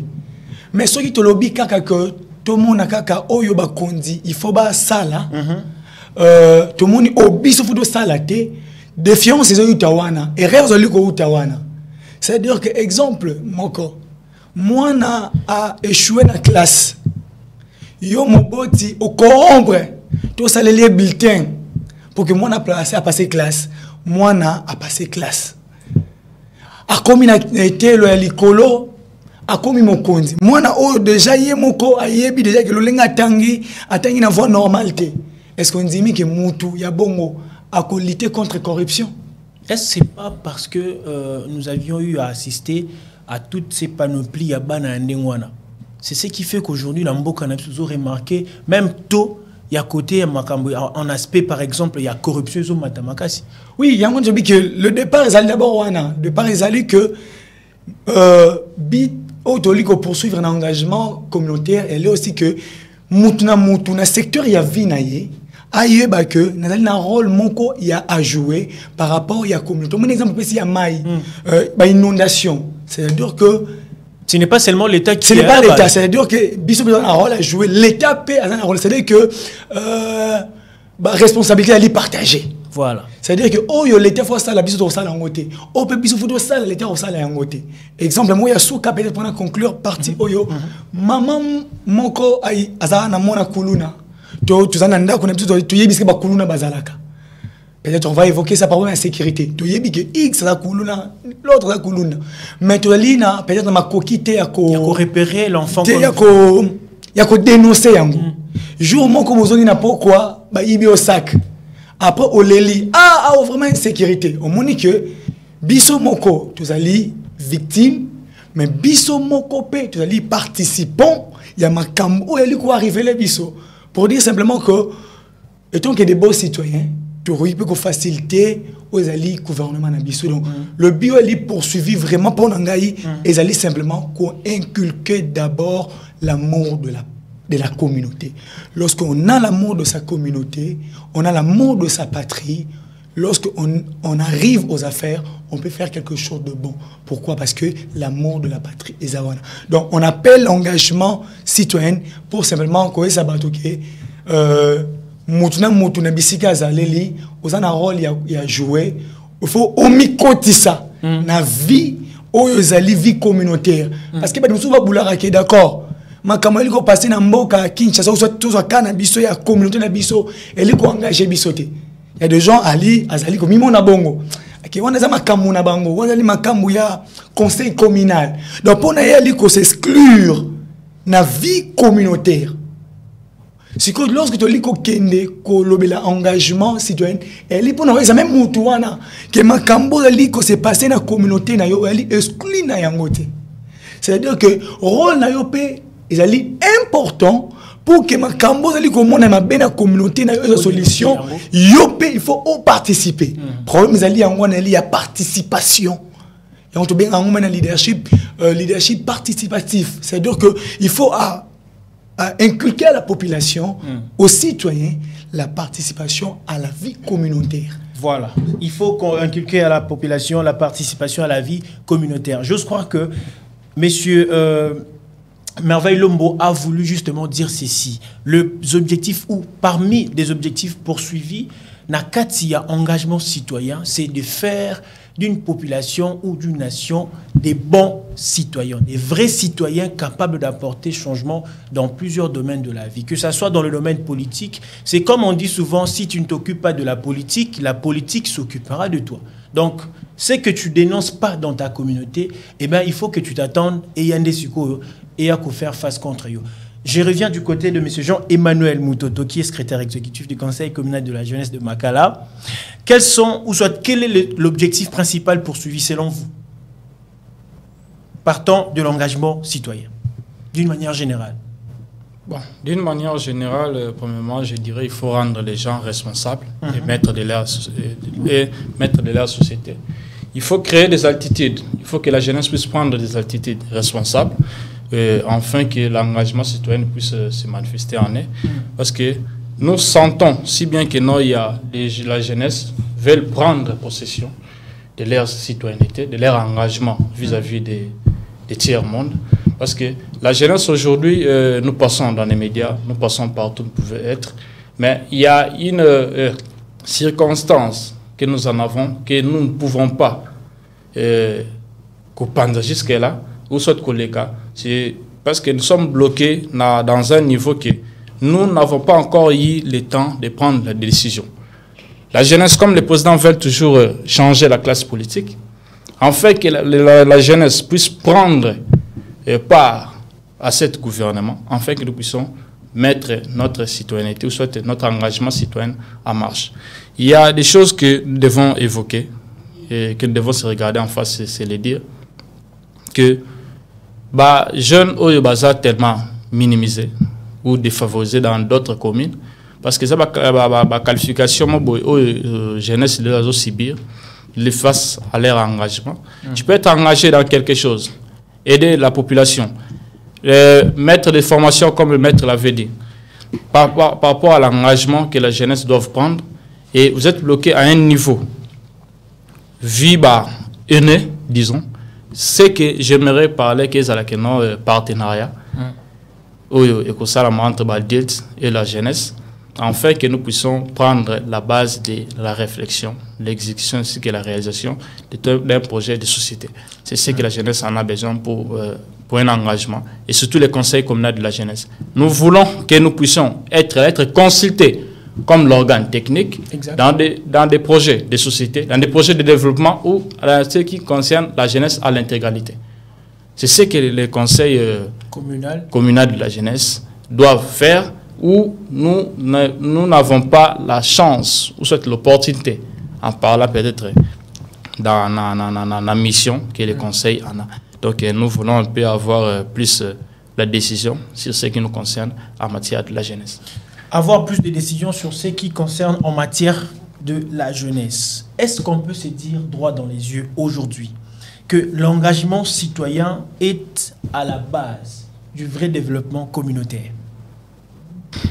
Mais ce qui te lobby kaka que tout le monde a kaka oyo ba kondi il faut ba sala. Tout le monde au biso faut sala te défiance c'est utawana erreur zoli ko utawana. C'est-à-dire que exemple moko moi a échoué dans la classe. Yo moboti au corrompre tout ça les bulletins pour que moi na placé à passer classe. Moi a passé classe. A comme il a été le likolo a comme mon kondi. Moi na o déjà yé moko ayebi déjà que le lenga tangi na voie normalité. Est-ce qu'on dit que mutu ya bongo a lutter contre corruption? Est-ce que c'est pas parce que nous avions eu à assister à toutes ces panoplies à Bana Ndengwana? C'est ce qui fait qu'aujourd'hui, l'Amboka a toujours remarqué, même tôt, il y a côté en aspect, par exemple, il y a corruption au Matamakasi. Oui, il y a un que le départ est allé d'abord wana. Le départ est allé que pour poursuivre un engagement communautaire, elle est aussi que mutuna secteur il y a vinaye. Aïe bah que n'a un rôle moko il y a à jouer par rapport il y a communauté. Mon exemple c'est il y a maille, inondation. C'est-à-dire que ce n'est pas seulement l'État qui. Ce n'est pas l'État, c'est-à-dire que Bissot a un rôle à jouer. L'État paie un rôle, c'est-à-dire que responsabilité elle est partagée. Voilà. C'est-à-dire que oh l'État faut ça la Bissot ça en côté. Oh peut Bissot faut ça l'État faut ça en côté. Exemple moi il y a sous peut-être pendant conclure partie oyo maman moko ai azana na mona kuluna. Tu en as qu'on a besoin de yebis que bakuluna bazalaka. Peut-être on va évoquer ça par rapport à la sécurité. Tu yebis que X ça kuluna, l'autre ça kuluna. Mais tu lina peut-être ma coquite ya ko repérer l'enfant. Ya ko dénoncer yango. Jour mon comme ozoni na pourquoi ba yibi au sac. Après au leli vraiment une sécurité. On moni que biso moko tu ali victime mais biso moko pe tu ali participant. Ya makambo ya li ko arriver les biso. Pour dire simplement que, étant que des beaux citoyens, tu peux faciliter aux alliés gouvernement nabiso. Donc, le bio est poursuivi vraiment pour n'engager et alliés simplement qu'on inculque d'abord l'amour de la communauté. Lorsqu'on a l'amour de sa communauté, on a l'amour de sa patrie. Lorsqu'on arrive aux affaires, on peut faire quelque chose de bon. Pourquoi? Parce que l'amour de la patrie est zawana. Donc, on appelle l'engagement citoyen pour simplement qu'on ait sabatoké. Mutuna bisika zaleli, aux un rôle y a joué. Il faut omikotisa na vie, oyozali vie communautaire. Parce que nous sommes boulard qui d'accord. Ma kamali ko passer na mboka Kinshasa ou soit kana biso ya communauté na biso, elle ko engager bisoté. Il y a des gens azali comme mimona bongo. Qui on a makambu na bango, on a makambu ya conseil communal. Donc pour n'aller ko s'exclure na vie communautaire. C'est que lorsque tu lis ko kende ko lobela engagement citoyen, elle pour na même mutuana que makambu ali ko se passer na communauté na yo ali exclu na yangote. C'est-à-dire que rôle na yo pe est important pour que ma cambo ali comme on a ma communauté na une solution yopé il faut participer problème ali en il y a participation et on te bien en leadership leadership participatif c'est-à-dire que il faut inculquer à la population aux citoyens la participation à la vie communautaire. Voilà, il faut qu'on inculque à la population la participation à la vie communautaire. Je crois que monsieur Merveille Lombo a voulu justement dire ceci. Les objectifs, ou parmi des objectifs poursuivis, Nakatia engagement citoyen, c'est de faire d'une population ou d'une nation des bons citoyens, des vrais citoyens capables d'apporter changement dans plusieurs domaines de la vie. Que ce soit dans le domaine politique, c'est comme on dit souvent, si tu ne t'occupes pas de la politique s'occupera de toi. Donc, ce que tu dénonces pas dans ta communauté, eh ben, il faut que tu t'attendes et il y a des sucos et à faire face contre eux. Je reviens du côté de M. Jean-Emmanuel Mutoto, qui est secrétaire exécutif du Conseil communal de la jeunesse de Makala. Quel est l'objectif principal poursuivi selon vous? Partant de l'engagement citoyen, d'une manière générale. Bon, d'une manière générale, premièrement, je dirais qu'il faut rendre les gens responsables et mettre de la société. il faut créer des altitudes. Il faut que la jeunesse puisse prendre des altitudes responsables, afin que l'engagement citoyen puisse se manifester en eux. Parce que nous sentons, si bien que non, la jeunesse veut prendre possession de leur citoyenneté, de leur engagement vis-à-vis des tiers-mondes. Parce que la jeunesse aujourd'hui, nous passons dans les médias, nous passons partout où nous pouvons être, mais il y a une circonstance que nous en avons, que nous ne pouvons pas comprendre jusque-là, ou soit collègues, c'est parce que nous sommes bloqués dans un niveau que nous n'avons pas encore eu le temps de prendre la décision. La jeunesse, comme les présidents veulent toujours changer la classe politique, en fait que la jeunesse puisse prendre part à ce gouvernement, en fait que nous puissions mettre notre citoyenneté, ou soit notre engagement citoyen en marche. Il y a des choses que nous devons évoquer, et que nous devons se regarder en face, c'est les dire, que jeunes au bazar tellement minimisés ou défavorisés dans d'autres communes, parce que ça la qualification jeunesse de Sibir, les face à leur engagement. Tu peux être engagé dans quelque chose, aider la population, mettre des formations comme le maître l'avait dit, par rapport à l'engagement que la jeunesse doit prendre, et vous êtes bloqué à un niveau aîné, disons. C'est que j'aimerais parler qu'ils ont un partenariat entre Baldilt et la jeunesse, afin que nous puissions prendre la base de la réflexion, l'exécution ainsi que la réalisation d'un projet de société. C'est ce que la jeunesse en a besoin pour un engagement, et surtout les conseils communaux de la jeunesse. Nous voulons que nous puissions être consultés comme l'organe technique dans des projets de société, dans des projets de développement ou ce qui concerne la jeunesse à l'intégralité. C'est ce que les conseils communaux de la jeunesse doivent faire, où nous n'avons pas la chance ou soit l'opportunité, en parlant peut-être dans la mission que les conseils en a. Donc nous voulons un peu avoir plus la décision sur ce qui nous concerne en matière de la jeunesse. Avoir plus de décisions sur ce qui concerne en matière de la jeunesse. Est-ce qu'on peut se dire droit dans les yeux aujourd'hui que l'engagement citoyen est à la base du vrai développement communautaire?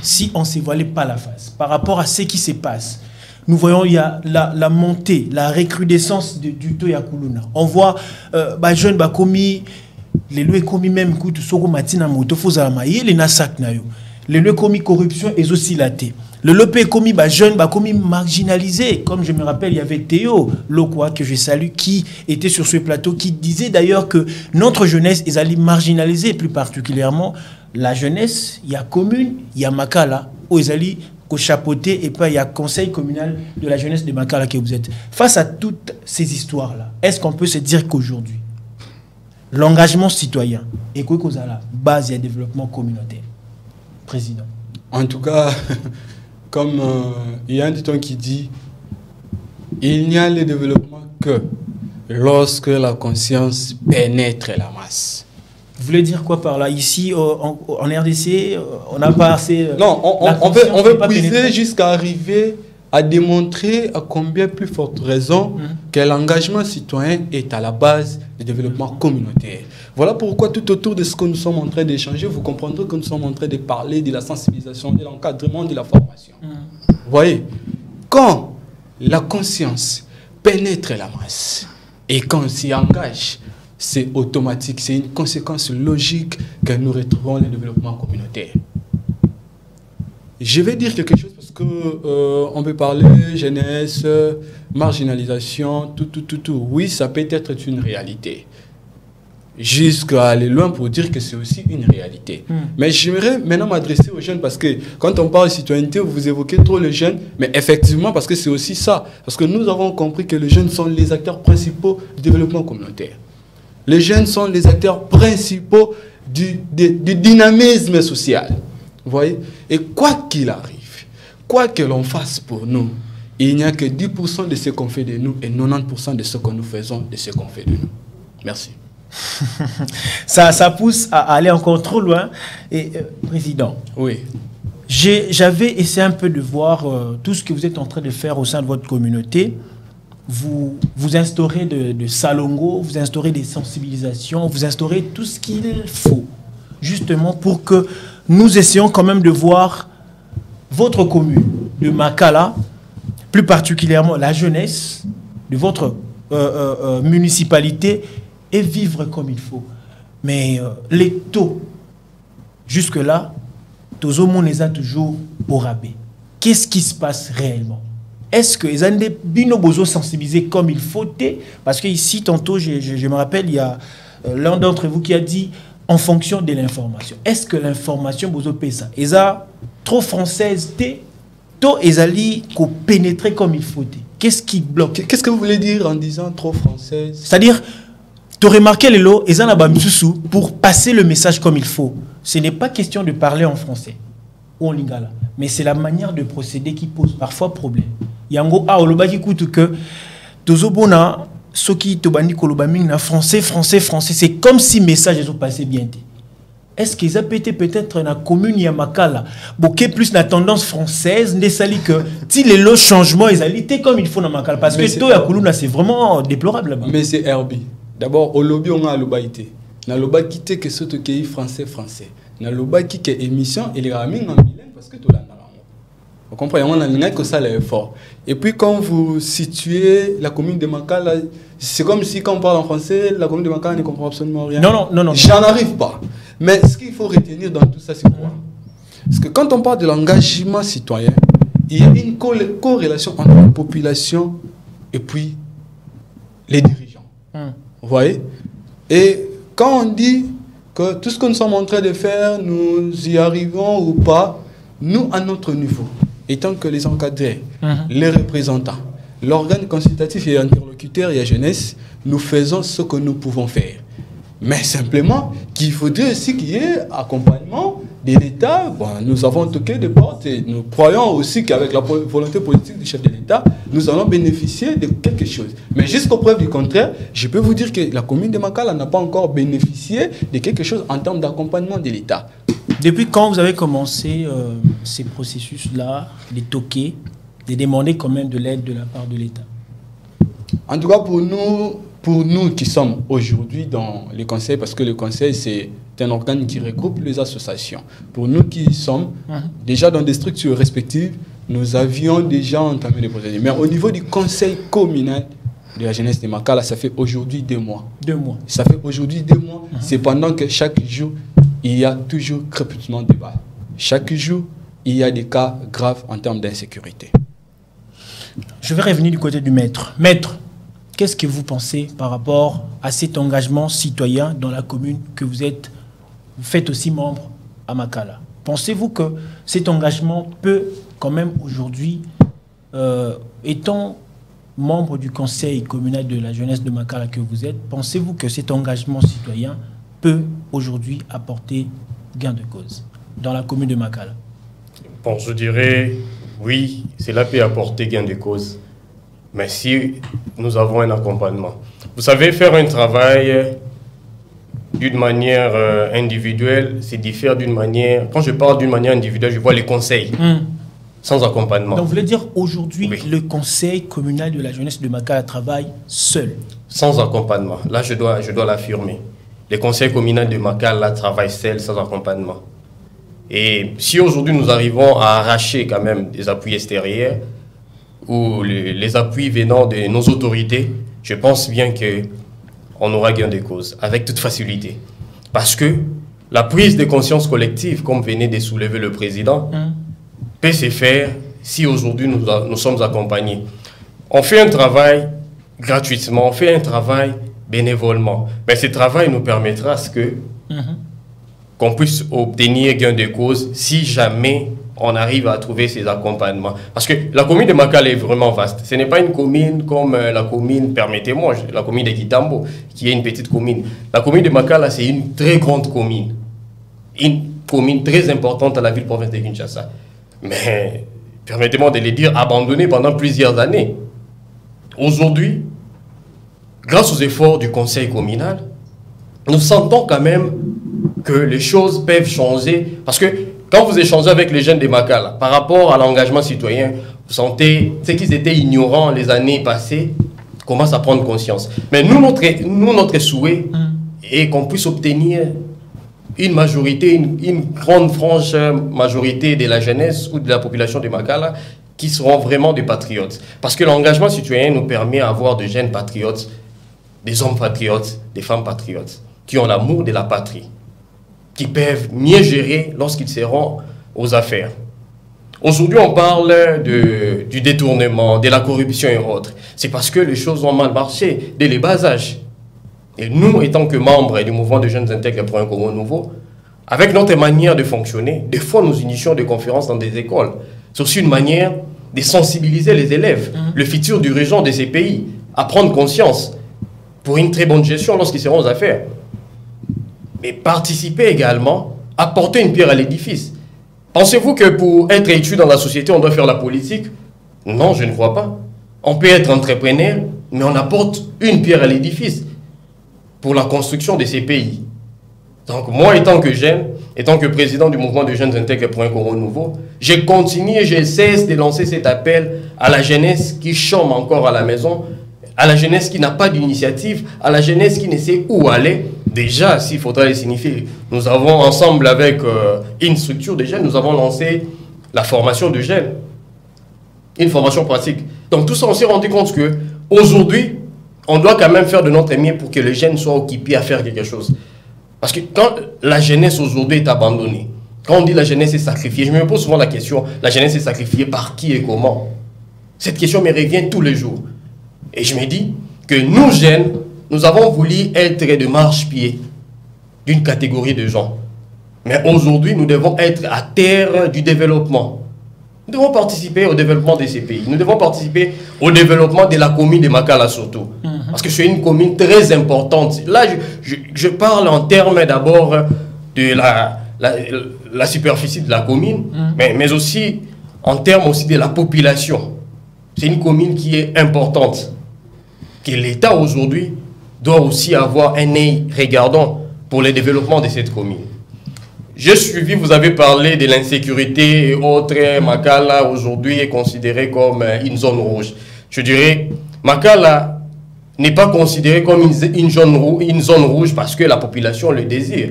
Si on ne se voilait pas la face par rapport à ce qui se passe, nous voyons il y a la montée, la recrudescence du Toyakuluna. On voit jeunes commis les lois commis même coup de soko matina moto foza maïe les nasak na yo. Les lois commis corruption et aussi la thé. Le lopé commis jeunes commis marginalisés. Comme je me rappelle, il y avait Théo Lokwa que je salue qui était sur ce plateau, qui disait d'ailleurs que notre jeunesse est allée marginaliser, plus particulièrement la jeunesse. Il y a commune, il y a Makala, où ils allaient chapeauter, et puis il y a conseil communal de la jeunesse de Makala que vous êtes. Face à toutes ces histoires-là, est-ce qu'on peut se dire qu'aujourd'hui, l'engagement citoyen est quoi cause à la base du développement communautaire? Président. En tout cas, comme il y a un dicton qui dit, il n'y a le développement que lorsque la conscience pénètre la masse. Vous voulez dire quoi par là? Ici, en RDC, on n'a pas assez... Non, on veut puiser jusqu'à arriver à démontrer à combien plus forte raison que l'engagement citoyen est à la base du développement communautaire. Voilà pourquoi tout autour de ce que nous sommes en train d'échanger, vous comprendrez que nous sommes en train de parler de la sensibilisation, de l'encadrement, de la formation. Vous voyez, quand la conscience pénètre la masse et quand on s'y engage, c'est automatique, c'est une conséquence logique que nous retrouvons le développement communautaire. Je vais dire quelque chose parce que on peut parler jeunesse, marginalisation, tout. Oui, ça peut être une réalité. Jusqu'à aller loin pour dire que c'est aussi une réalité. Mais j'aimerais maintenant m'adresser aux jeunes parce que quand on parle de citoyenneté, vous évoquez trop les jeunes, mais effectivement parce que c'est aussi ça. Parce que nous avons compris que les jeunes sont les acteurs principaux du développement communautaire. Les jeunes sont les acteurs principaux du dynamisme social. Vous voyez? Et quoi qu'il arrive, quoi que l'on fasse pour nous, il n'y a que 10% de ce qu'on fait de nous et 90% de ce que nous faisons de ce qu'on fait de nous. Merci. ça pousse à aller encore trop loin. Et Président, oui. J'avais essayé un peu de voir tout ce que vous êtes en train de faire au sein de votre communauté vous instaurez de salongo, vous instaurez des sensibilisations, vous instaurez tout ce qu'il faut, justement pour que nous essayons quand même de voir votre commune de Makala, plus particulièrement la jeunesse de votre municipalité, et vivre comme il faut. Mais les taux, jusque-là, Tozomo les a toujours au rabais. Qu'est-ce qui se passe réellement? Est-ce que les Andés Binobozo sensibilisés comme il faut? Parce que ici, tantôt, je me rappelle, il y a l'un d'entre vous qui a dit en fonction de l'information. Est-ce que l'information Bozo pesa? Ils a trop française to ezali ko pénétrer comme il faut? Qu'est-ce qui bloque? Qu'est-ce que vous voulez dire en disant trop française? C'est-à-dire, tu as remarqué les lots, ils en ont pour passer le message comme il faut. Ce n'est pas question de parler en français ou en lingala, mais c'est la manière de procéder qui pose parfois problème. Yango a oloba qui coûte que tozobona soki tobandi kolobaming na français, c'est comme si message est passé bien. Est-ce qu'ils ont pété peut-être dans la commune Yamakala, bokeh plus la tendance française, ne sali que si les lots changements ils allaient comme il faut dans Makala, parce que to yakuluna c'est vraiment déplorable là-bas. Mais c'est Herbie. D'abord, au lobby, on a l'oba été. Dans l'oba qui te que ce qui est français. Dans l'oba qui est émission, il est ramené en bilingue parce que tout là. Vous comprenez, on a une que ça l'effort. Et puis quand vous situez la commune de Makala, c'est comme si quand on parle en français, la commune de Makala ne comprend absolument rien. Non. J'en arrive pas. Mais ce qu'il faut retenir dans tout ça, c'est quoi? Parce que quand on parle de l'engagement citoyen, il y a une corrélation entre la population et puis les dirigeants. Vous voyez? Et quand on dit que tout ce que nous sommes en train de faire, nous y arrivons ou pas, nous, à notre niveau, étant que les encadrés, les représentants, l'organe consultatif et interlocuteur et la jeunesse, nous faisons ce que nous pouvons faire. Mais simplement qu'il faudrait aussi qu'il y ait accompagnement de l'État. Bon, nous avons toqué des portes et nous croyons aussi qu'avec la volonté politique du chef de l'État, nous allons bénéficier de quelque chose. Mais jusqu'aux preuves du contraire, je peux vous dire que la commune de Makala n'a pas encore bénéficié de quelque chose en termes d'accompagnement de l'État. Depuis quand vous avez commencé ces processus-là, les toquer, de demander quand même de l'aide de la part de l'État? En tout cas, pour nous qui sommes aujourd'hui dans les conseils, parce que le conseil, c'est un organe qui regroupe les associations. Pour nous qui sommes déjà dans des structures respectives, nous avions déjà entamé les procédures. Mais au niveau du conseil communal de la jeunesse de Makala, ça fait aujourd'hui 2 mois. 2 mois. Ça fait aujourd'hui 2 mois. C'est pendant que chaque jour, il y a toujours crépitement de balles. Chaque jour, il y a des cas graves en termes d'insécurité. Je vais revenir du côté du maître. Maître, qu'est-ce que vous pensez par rapport à cet engagement citoyen dans la commune que vous faites aussi membre à Makala? Pensez-vous que cet engagement peut quand même aujourd'hui, étant membre du conseil communal de la jeunesse de Makala que vous êtes, pensez-vous que cet engagement citoyen peut aujourd'hui apporter gain de cause dans la commune de Makala? Bon, je dirais oui, cela peut apporter gain de cause. Mais si nous avons un accompagnement. Vous savez, faire un travail d'une manière individuelle, c'est différent d'une manière... Quand je parle d'une manière individuelle, je vois les conseils, sans accompagnement. Donc, vous voulez dire aujourd'hui, oui, le conseil communal de la jeunesse de Makala travaille seul? Sans accompagnement. Là, je dois l'affirmer. Les conseils communaux de Makala travaillent seuls, sans accompagnement. Et si aujourd'hui nous arrivons à arracher quand même des appuis extérieurs, ou les appuis venant de nos autorités, je pense bien qu'on aura gain de cause, avec toute facilité. Parce que la prise de conscience collective, comme venait de soulever le président, peut se faire si aujourd'hui nous sommes accompagnés. On fait un travail gratuitement, on fait un travail bénévolement. Mais ce travail nous permettra à ce que qu'on puisse obtenir gain de cause si jamais on arrive à trouver ces accompagnements. Parce que la commune de Makala est vraiment vaste. Ce n'est pas une commune comme la commune, permettez-moi, la commune de Kitambo, qui est une petite commune. La commune de Makala, c'est une très grande commune. Une commune très importante à la ville-province de Kinshasa. Mais, permettez-moi de le dire, abandonnée pendant plusieurs années. Aujourd'hui, grâce aux efforts du conseil communal, nous sentons quand même que les choses peuvent changer. Parce que quand vous échangez avec les jeunes de Makala, par rapport à l'engagement citoyen, vous sentez qu'ils étaient ignorants les années passées, commencent à prendre conscience. Mais nous, notre souhait est qu'on puisse obtenir une majorité, une grande frange majorité de la jeunesse ou de la population de Makala qui seront vraiment des patriotes. Parce que l'engagement citoyen nous permet d'avoir de jeunes patriotes, des hommes patriotes, des femmes patriotes, qui ont l'amour de la patrie, qui peuvent mieux gérer lorsqu'ils seront aux affaires. Aujourd'hui, on parle du détournement, de la corruption et autres. C'est parce que les choses ont mal marché dès les bas âges. Et nous, étant que membres du mouvement de jeunes intègres pour un Congo nouveau, avec notre manière de fonctionner, des fois nous initions des conférences dans des écoles. C'est aussi une manière de sensibiliser les élèves, le futur dirigeant de ces pays, à prendre conscience pour une très bonne gestion lorsqu'ils seront aux affaires. Mais participer également, apporter une pierre à l'édifice. Pensez-vous que pour être étudiant dans la société, on doit faire la politique? Non, je ne crois pas. On peut être entrepreneur, mais on apporte une pierre à l'édifice pour la construction de ces pays. Donc moi, étant que jeune, étant que président du mouvement de jeunes intègres pour un Congo nouveau, je continue et je cesse de lancer cet appel à la jeunesse qui chôme encore à la maison, à la jeunesse qui n'a pas d'initiative, à la jeunesse qui ne sait où aller. Déjà, s'il faudra les signifier, nous avons ensemble avec une structure de jeunes, nous avons lancé la formation de jeunes, une formation pratique. Donc tout ça, on s'est rendu compte que aujourd'hui, on doit quand même faire de notre mieux pour que les jeunes soient occupés à faire quelque chose. Parce que quand la jeunesse aujourd'hui est abandonnée, quand on dit la jeunesse est sacrifiée, je me pose souvent la question, la jeunesse est sacrifiée par qui et comment? Cette question me revient tous les jours. Et je me dis que nous, jeunes, nous avons voulu être de marche-pied d'une catégorie de gens. Mais aujourd'hui, nous devons être à terre du développement. Nous devons participer au développement de ces pays. Nous devons participer au développement de la commune de Makala surtout. Parce que c'est une commune très importante. Là, je parle en termes d'abord de la superficie de la commune, mais aussi en termes aussi de la population. C'est une commune qui est importante. Que l'État aujourd'hui doit aussi avoir un œil regardant pour le développement de cette commune. J'ai suivi, vous avez parlé de l'insécurité et autres. Makala aujourd'hui est considéré comme une zone rouge. Je dirais, Makala n'est pas considéré comme une zone rouge parce que la population le désire.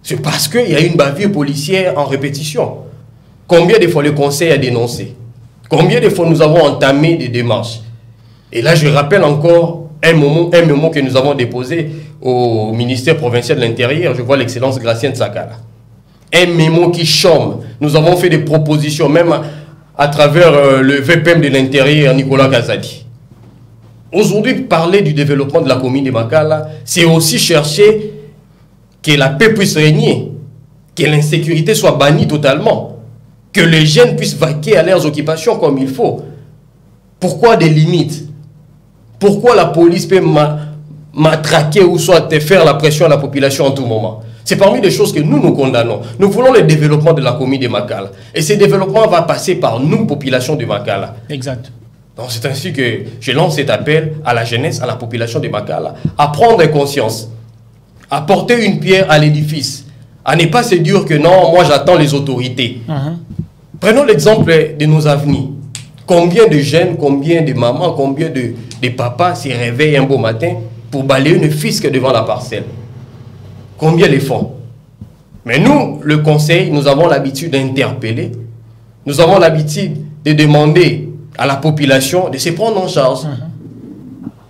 C'est parce qu'il y a une bavure policière en répétition. Combien de fois le conseil a dénoncé? Combien de fois nous avons entamé des démarches? Et là, je rappelle encore un moment que nous avons déposé au ministère provincial de l'Intérieur. Je vois l'excellence Gracien Tsakala. Un mémo qui chôme. Nous avons fait des propositions, même à travers le VPM de l'Intérieur, Nicolas Kazadi. Aujourd'hui, parler du développement de la commune de Makala, c'est aussi chercher que la paix puisse régner, que l'insécurité soit bannie totalement, que les jeunes puissent vaquer à leurs occupations comme il faut. Pourquoi des limites? Pourquoi la police peut matraquer ou soit faire la pression à la population en tout moment? C'est parmi les choses que nous condamnons. Nous voulons le développement de la commune de Makala. Et ce développement va passer par nous, population de Makala. Exact. Donc c'est ainsi que je lance cet appel à la jeunesse, à la population de Makala, à prendre conscience, à porter une pierre à l'édifice, à ne pas se dire que non, moi j'attends les autorités. Prenons l'exemple de nos avenirs. Combien de jeunes, combien de mamans, combien de papas se réveillent un beau matin pour balayer une fisque devant la parcelle? Combien les font? Mais nous, le conseil, nous avons l'habitude d'interpeller. Nous avons l'habitude de demander à la population de se prendre en charge.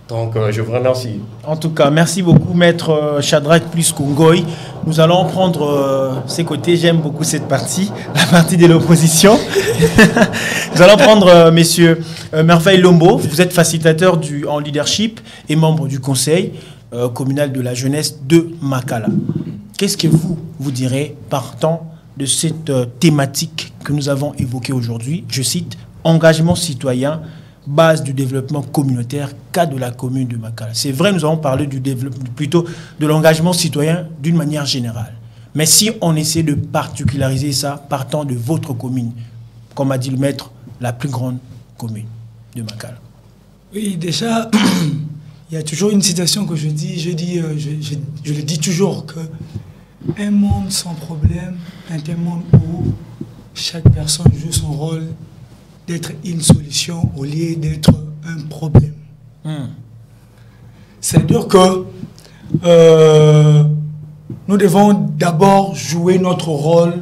Donc, je vous remercie. En tout cas, merci beaucoup, Maître Shadrach plus Kongoy. Nous allons prendre ses côtés. J'aime beaucoup cette partie, la partie de l'opposition. Nous allons prendre Monsieur Merveille Lombo. Vous êtes facilitateur en leadership et membre du conseil communal de la jeunesse de Makala. Qu'est-ce que vous direz partant de cette thématique que nous avons évoquée aujourd'hui? Je cite, engagement citoyen, base du développement communautaire, cas de la commune de Makala. C'est vrai, nous avons parlé plutôt de l'engagement citoyen d'une manière générale. Mais si on essaie de particulariser ça partant de votre commune, comme a dit le maître, la plus grande commune de Makala. Oui, déjà, il y a toujours une citation que je le dis toujours, que un monde sans problème est un monde où chaque personne joue son rôle d'être une solution au lieu d'être un problème. C'est-à-dire que nous devons d'abord jouer notre rôle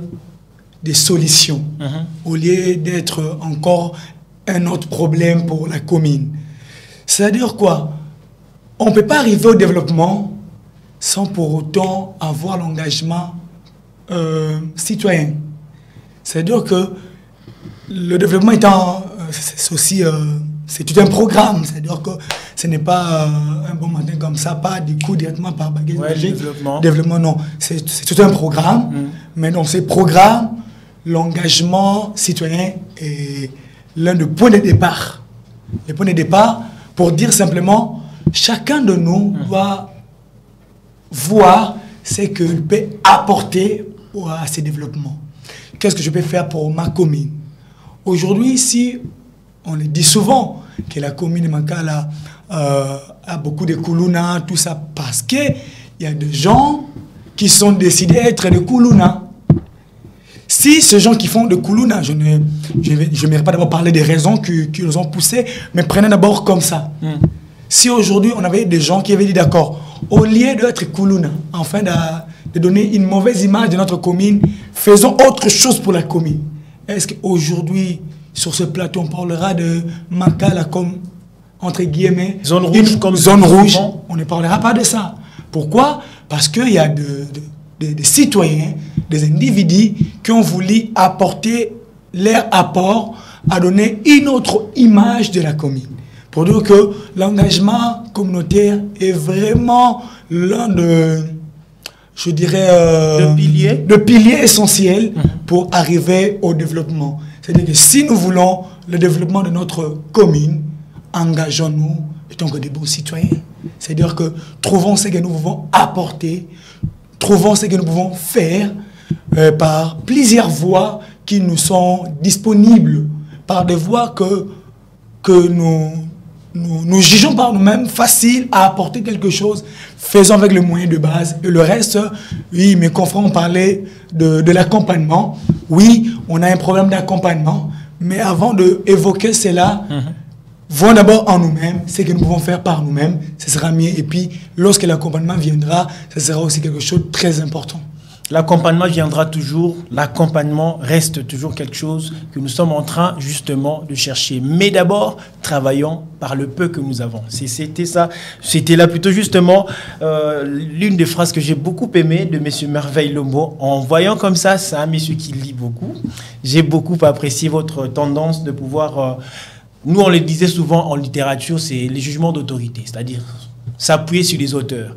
de solution au lieu d'être encore un autre problème pour la commune. C'est-à-dire quoi? On ne peut pas arriver au développement sans pour autant avoir l'engagement citoyen. C'est-à-dire que le développement étant, c'est aussi c'est tout un programme. C'est-à-dire que ce n'est pas un bon matin comme ça, pas du coup directement par baguette magique. Développement, non. C'est tout un programme. Mais dans ces programmes, l'engagement citoyen est l'un des points de départ. Les points de départ pour dire simplement, chacun de nous doit voir ce qu'il peut apporter à ces développements. Qu'est-ce que je peux faire pour ma commune? Aujourd'hui, ici, on le dit souvent que la commune de Makala a beaucoup de Kuluna, tout ça, parce qu'il y a des gens qui sont décidés à être des Kuluna. Si ces gens qui font de Kuluna, je n'aimerais pas d'abord parler des raisons qui les ont poussés, mais prenez d'abord comme ça. Si aujourd'hui on avait des gens qui avaient dit d'accord, au lieu d'être Kuluna, enfin de donner une mauvaise image de notre commune, faisons autre chose pour la commune. Est-ce qu'aujourd'hui, sur ce plateau, on parlera de Makala comme, entre guillemets, zone rouge, comme zone rouge? On ne parlera pas de ça. Pourquoi? Parce qu'il y a des citoyens, des individus qui ont voulu apporter leur apport à donner une autre image de la commune. Pour dire que l'engagement communautaire est vraiment l'un de, je dirais, de piliers essentiels pour arriver au développement. C'est-à-dire que si nous voulons le développement de notre commune, engageons-nous étant que des bons citoyens. C'est-à-dire que trouvons ce que nous pouvons apporter, trouvons ce que nous pouvons faire par plusieurs voies qui nous sont disponibles, par des voies que nous jugeons par nous-mêmes faciles à apporter quelque chose, faisons avec les moyens de base. Et le reste, oui, mes confrères ont parlé de l'accompagnement. Oui, on a un problème d'accompagnement, mais avant d'évoquer cela, voyons d'abord en nous-mêmes ce que nous pouvons faire par nous-mêmes, ce sera mieux. Et puis, lorsque l'accompagnement viendra, ce sera aussi quelque chose de très important. L'accompagnement viendra toujours, l'accompagnement reste toujours quelque chose que nous sommes en train justement de chercher. Mais d'abord, travaillons par le peu que nous avons. C'était ça, c'était là plutôt justement l'une des phrases que j'ai beaucoup aimées de M. Merveille Lombo. En voyant comme ça, c'est un monsieur qui lit beaucoup. J'ai beaucoup apprécié votre tendance de pouvoir... nous, on le disait souvent en littérature, c'est les jugements d'autorité, c'est-à-dire s'appuyer sur les auteurs.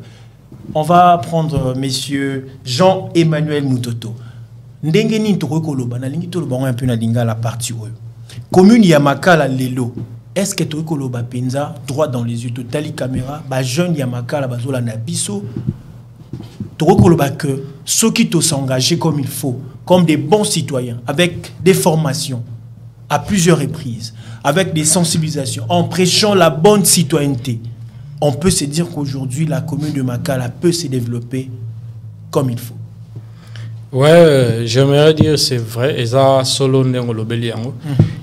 On va prendre monsieur Jean-Emmanuel Mutoto. Ndenge ni koloba na lingi toloba un peu na linga la partie oyo. Commune ya Makala lelo. Est-ce que koloba penza droit dans les yeux totali caméra ba jeune ya Makala bazola na biso koloba que ceux qui to s'engager comme il faut, comme des bons citoyens avec des formations à plusieurs reprises, avec des sensibilisations, en prêchant la bonne citoyenneté. On peut se dire qu'aujourd'hui, la commune de Makala peut se développer comme il faut. Ouais, j'aimerais dire c'est vrai. Et ça, solo n'engo lobeli yango.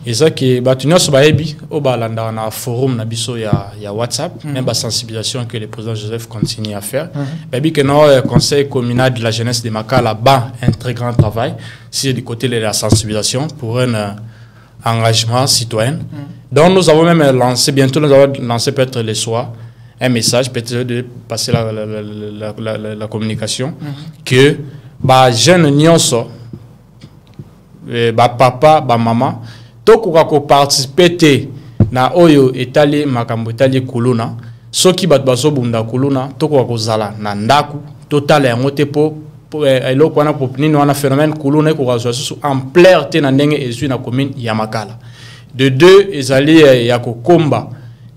Et ça qui batunya sobaebi au balanda na forum na biso ya WhatsApp, même la sensibilisation que le président Joseph continue à faire. Baby que notre conseil communal de la jeunesse de Makala bat un très grand travail. C'est du côté de la sensibilisation pour un engagement citoyen. Donc nous avons même lancé bientôt, nous allons lancer peut-être le soir un message, peut-être de passer la communication, que bah jeune nyonso, bah papa, bah maman, tokuka ko participer na oyo etali makambo etali kuluna, soki bat baso bunda kuluna, tokuka ko zala na ndaku, total yango te po eloko wana popinini wana phénomène kuluna ko razo en plein te na ndenge ezui na commune ya Makala. De deux ezali ya ko komba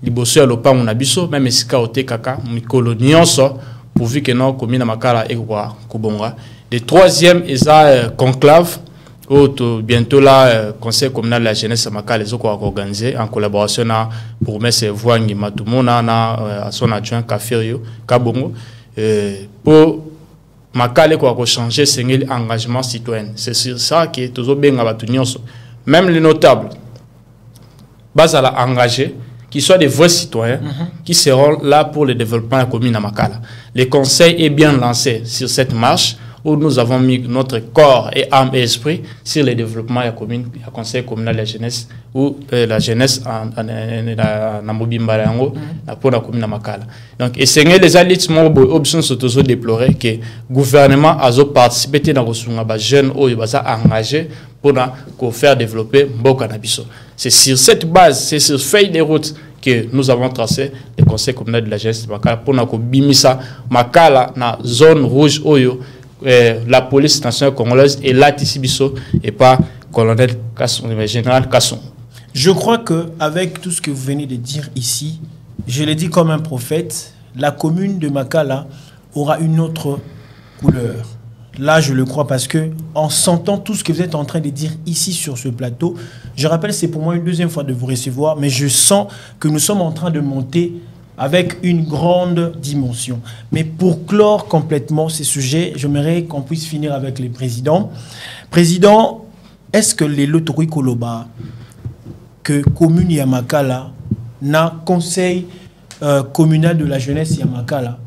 liboso ya lopango na biso même esika ote kaka mikolo nyonso pourvu que non commune Makala ekwa kubonga. Le troisième eza conclave auto bientôt là conseil communal de la jeunesse Makala ezoko organiser en collaboration na pour mettre Voangi Matumona na son adjoint Kafirio Kabongo pour Makala ko changer sengeli engagement citoyen. C'est sur ça que tozo benga batu nyonso même les notables bazala engagé qui soient des vrais citoyens, qui seront là pour le développement de la commune à Makala. Le conseil est bien lancé sur cette marche où nous avons mis notre corps et âme et esprit sur le développement de la commune, le conseil communal de la jeunesse, ou la jeunesse en Mobimbalango, pour la commune à Makala. Donc, et c'est les alliés options sont déplorer que le gouvernement a participé dans les jeunes ou engagés pour faire développer Mbokanabiso. C'est sur cette base, c'est sur feuille de route que nous avons tracé le conseil communal de la jeunesse de Makala pour que Bimisa Makala na zone rouge oyo la police nationale congolaise et là Tissibiso et pas colonel Kasson, mais général Kasson. Je crois que avec tout ce que vous venez de dire ici, je l'ai dit comme un prophète, la commune de Makala aura une autre couleur. Là, je le crois parce que en sentant tout ce que vous êtes en train de dire ici sur ce plateau, je rappelle, c'est pour moi une deuxième fois de vous recevoir, mais je sens que nous sommes en train de monter avec une grande dimension. Mais pour clore complètement ces sujets, j'aimerais qu'on puisse finir avec les présidents. Président, est-ce que les Lotori Koloba, que commune Yamakala, na conseil communal de la jeunesse Yamakala,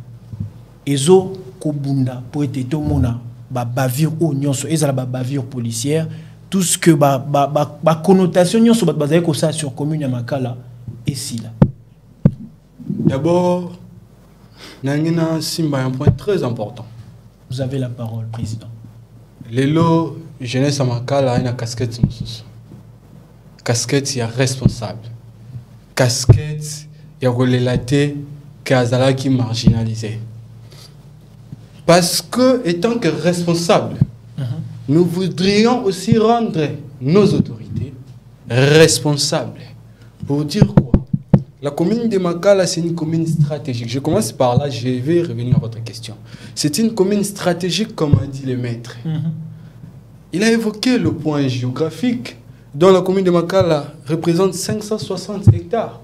ezo kobunda pour être tomona ba bavure o nyonso ezala ba bavure policière, tout ce que ba connotation nyonso ba bazaye ko ça sur commune Yamakala et si là. D'abord, Nangina Simba un point très important. Vous avez la parole, président. Lelo jeunesse Makala a une casquette mosusu. Casquette il y a responsable. Casquette il y a relaté qu'Azala qui marginalisé. Parce que étant que responsable, nous voudrions aussi rendre nos autorités responsables. Pour dire quoi? La commune de Makala, c'est une commune stratégique. Je commence par là, je vais revenir à votre question. C'est une commune stratégique, comme a dit le maître. Il a évoqué le point géographique, dont la commune de Makala représente 560 hectares.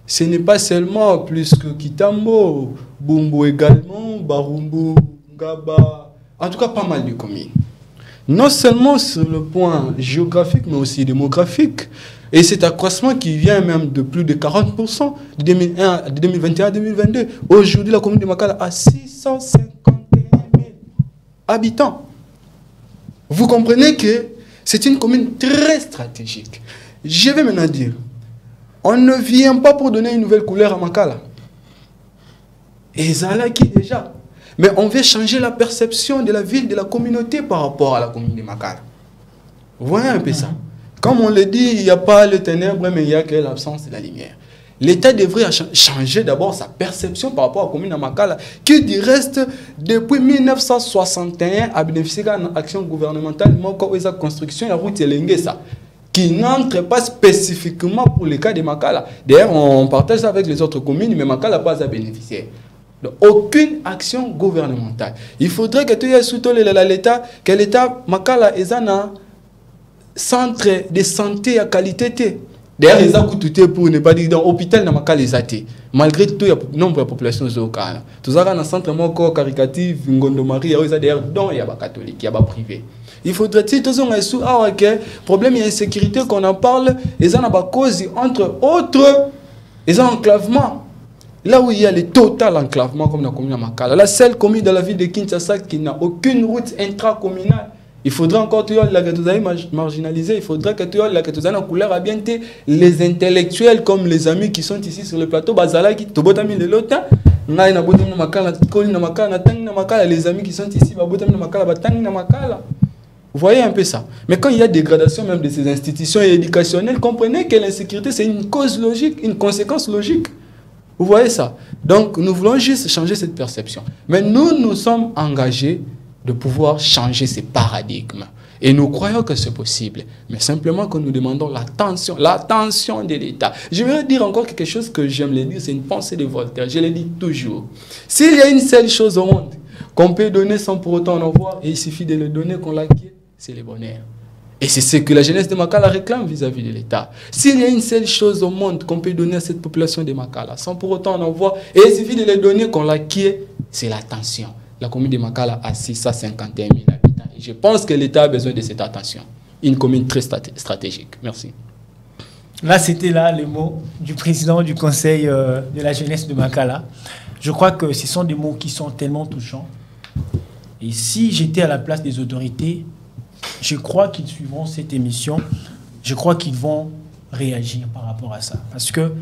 Ce n'est pas seulement plus que Kitambo, Bumbo également, Barumbu, Ngaba, en tout cas pas mal de communes. Non seulement sur le point géographique, mais aussi démographique. Et cet accroissement qui vient même de plus de 40% de 2021 à 2022. Aujourd'hui, la commune de Makala a 651 000 habitants. Vous comprenez que c'est une commune très stratégique. Je vais maintenant dire, on ne vient pas pour donner une nouvelle couleur à Makala. Et Zala qui déjà. Mais on veut changer la perception de la ville, de la communauté par rapport à la commune de Makala. Vous voyez un peu ça? Comme on le dit, il n'y a pas le ténèbre, mais il n'y a que l'absence de la lumière. L'État devrait changer d'abord sa perception par rapport à la commune de Makala, qui du reste, depuis 1961, a bénéficié d'une action gouvernementale, la construction de la route Elengesa, qui n'entre pas spécifiquement pour le cas de Makala. D'ailleurs, on partage ça avec les autres communes, mais Makala n'a pas à bénéficier. Donc, aucune action gouvernementale. Il faudrait que tu aies soutenu l'État, que l'État Makala est un centre de santé à qualité. D'ailleurs, les accoutes pour ne pas dire dans l'hôpital n'a pas les athées. Malgré tout, il y a nombre de populations au Canada. Tout ça, dans un centre encore caritatif, Ngondo-Marie, il y a d'ailleurs il y a des catholiques, il y a des privés. Il faudrait que tout ça, problème d'insécurité qu'on en parle, ils ont des causes entre autres, ils ont enclavement. Là où il y a le total enclavement comme dans la commune de Makala, la seule commune de la ville de Kinshasa qui n'a aucune route intracommunale. Il faudrait encore que tu aies marginalisé, il faudrait que tu aies une couleur à bien les intellectuels comme les amis qui sont ici sur le plateau, Bazala qui te botami le lotin, les amis qui sont ici, vous voyez un peu ça. Mais quand il y a dégradation même de ces institutions éducationnelles, comprenez que l'insécurité c'est une cause logique, une conséquence logique. Vous voyez ça. Donc nous voulons juste changer cette perception. Mais nous sommes engagés de pouvoir changer ces paradigmes. Et nous croyons que c'est possible. Mais simplement que nous demandons l'attention de l'État. Je vais dire encore quelque chose que j'aime le dire, c'est une pensée de Voltaire. Je le dis toujours. S'il y a une seule chose au monde qu'on peut donner sans pour autant en avoir, et il suffit de le donner qu'on l'acquiert, c'est le bonheur. Et c'est ce que la jeunesse de Makala réclame vis-à-vis de l'État. S'il y a une seule chose au monde qu'on peut donner à cette population de Makala, sans pour autant en avoir, et il suffit de le donner qu'on l'acquiert, c'est l'attention. La commune de Makala a 651 000 habitants. Et je pense que l'État a besoin de cette attention. Une commune très stratégique. Merci. Là, c'était là les mots du président du conseil de la jeunesse de Makala. Je crois que ce sont des mots qui sont tellement touchants. Et si j'étais à la place des autorités, je crois qu'ils suivront cette émission. Je crois qu'ils vont réagir par rapport à ça. Parce que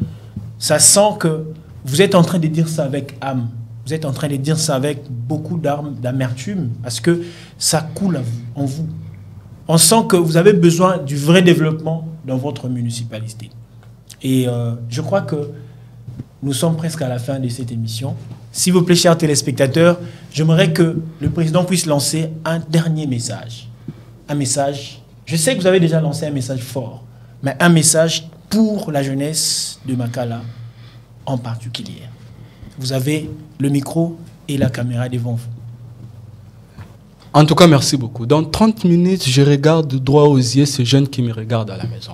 ça sent que vous êtes en train de dire ça avec âme. Vous êtes en train de dire ça avec beaucoup d'amertume. Parce que ça coule en vous. On sent que vous avez besoin du vrai développement dans votre municipalité. Et je crois que nous sommes presque à la fin de cette émission. S'il vous plaît, chers téléspectateurs, j'aimerais que le président puisse lancer un dernier message. Un message, je sais que vous avez déjà lancé un message fort, mais un message pour la jeunesse de Makala en particulier. Vous avez le micro et la caméra devant vous. En tout cas, merci beaucoup. Dans 30 minutes, je regarde droit aux yeux ce jeune qui me regarde à la maison.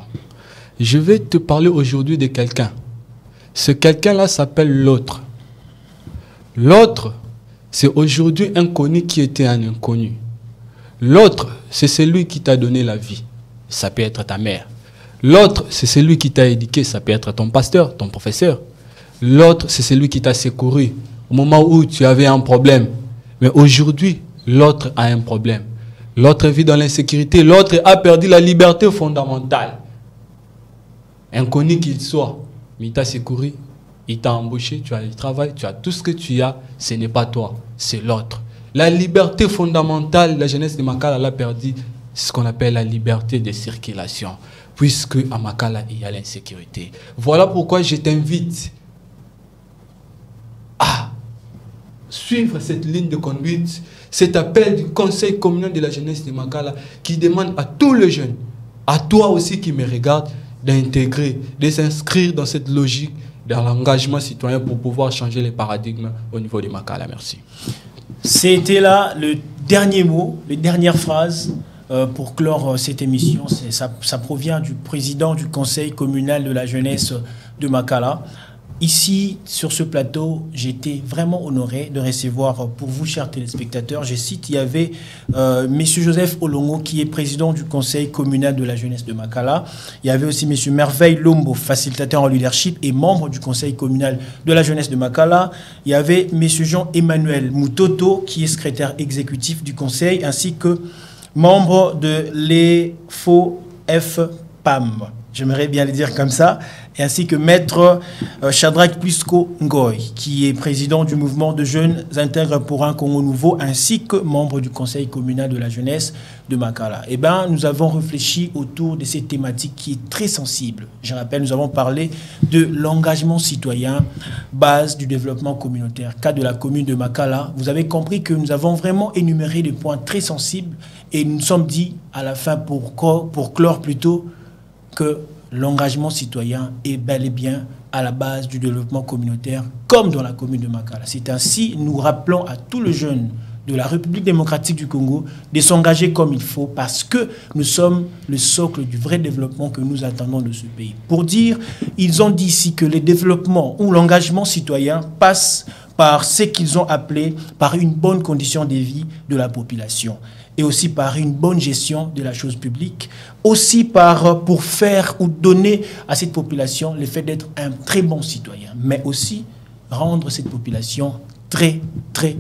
Je vais te parler aujourd'hui de quelqu'un. Ce quelqu'un-là s'appelle l'autre. L'autre, c'est aujourd'hui un connu qui était un inconnu. L'autre, c'est celui qui t'a donné la vie. Ça peut être ta mère. L'autre, c'est celui qui t'a éduqué. Ça peut être ton pasteur, ton professeur. L'autre, c'est celui qui t'a secouru au moment où tu avais un problème. Mais aujourd'hui, l'autre a un problème. L'autre vit dans l'insécurité. L'autre a perdu la liberté fondamentale. Inconnu qu'il soit, mais il t'a secouru, il t'a embauché, tu as le travail, tu as tout ce que tu as. Ce n'est pas toi, c'est l'autre. La liberté fondamentale, la jeunesse de Makala l'a perdu, c'est ce qu'on appelle la liberté de circulation. Puisque à Makala, il y a l'insécurité. Voilà pourquoi je t'invite à suivre cette ligne de conduite, cet appel du Conseil communal de la jeunesse de Makala qui demande à tous les jeunes, à toi aussi qui me regarde, d'intégrer, de s'inscrire dans cette logique, dans l'engagement citoyen pour pouvoir changer les paradigmes au niveau de Makala. Merci. C'était là le dernier mot, les dernières phrases pour clore cette émission. Ça provient du président du Conseil communal de la jeunesse de Makala. Ici, sur ce plateau, j'étais vraiment honoré de recevoir pour vous, chers téléspectateurs, je cite, il y avait M. Joseph Olongo, qui est président du Conseil communal de la jeunesse de Makala. Il y avait aussi M. Merveille Lombo, facilitateur en leadership et membre du Conseil communal de la jeunesse de Makala. Il y avait M. Jean-Emmanuel Moutoto, qui est secrétaire exécutif du Conseil, ainsi que membre de l'EFOFPAM. J'aimerais bien le dire comme ça, et ainsi que maître Shadrach Puisco Ngoy, qui est président du mouvement de jeunes intègres pour un Congo nouveau, ainsi que membre du conseil communal de la jeunesse de Makala. Eh bien, nous avons réfléchi autour de cette thématique qui est très sensible. Je rappelle, nous avons parlé de l'engagement citoyen, base du développement communautaire, cas de la commune de Makala. Vous avez compris que nous avons vraiment énuméré des points très sensibles, et nous nous sommes dit, à la fin, pour clore plutôt, que l'engagement citoyen est bel et bien à la base du développement communautaire, comme dans la commune de Makala. C'est ainsi, nous rappelons à tous les jeunes de la République démocratique du Congo de s'engager comme il faut, parce que nous sommes le socle du vrai développement que nous attendons de ce pays. Pour dire, ils ont dit ici que le développement ou l'engagement citoyen passe par ce qu'ils ont appelé par une bonne condition de vie de la population, et aussi par une bonne gestion de la chose publique, aussi pour faire ou donner à cette population le fait d'être un très bon citoyen, mais aussi rendre cette population très, très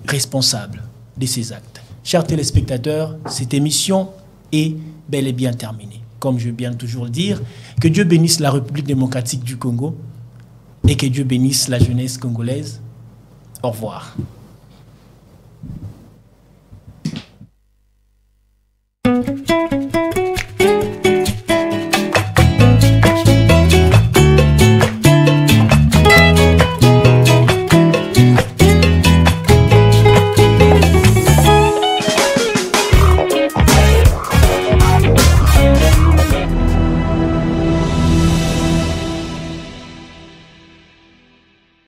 responsable de ses actes. Chers téléspectateurs, cette émission est bel et bien terminée. Comme je viens toujours le dire, que Dieu bénisse la République démocratique du Congo et que Dieu bénisse la jeunesse congolaise. Au revoir.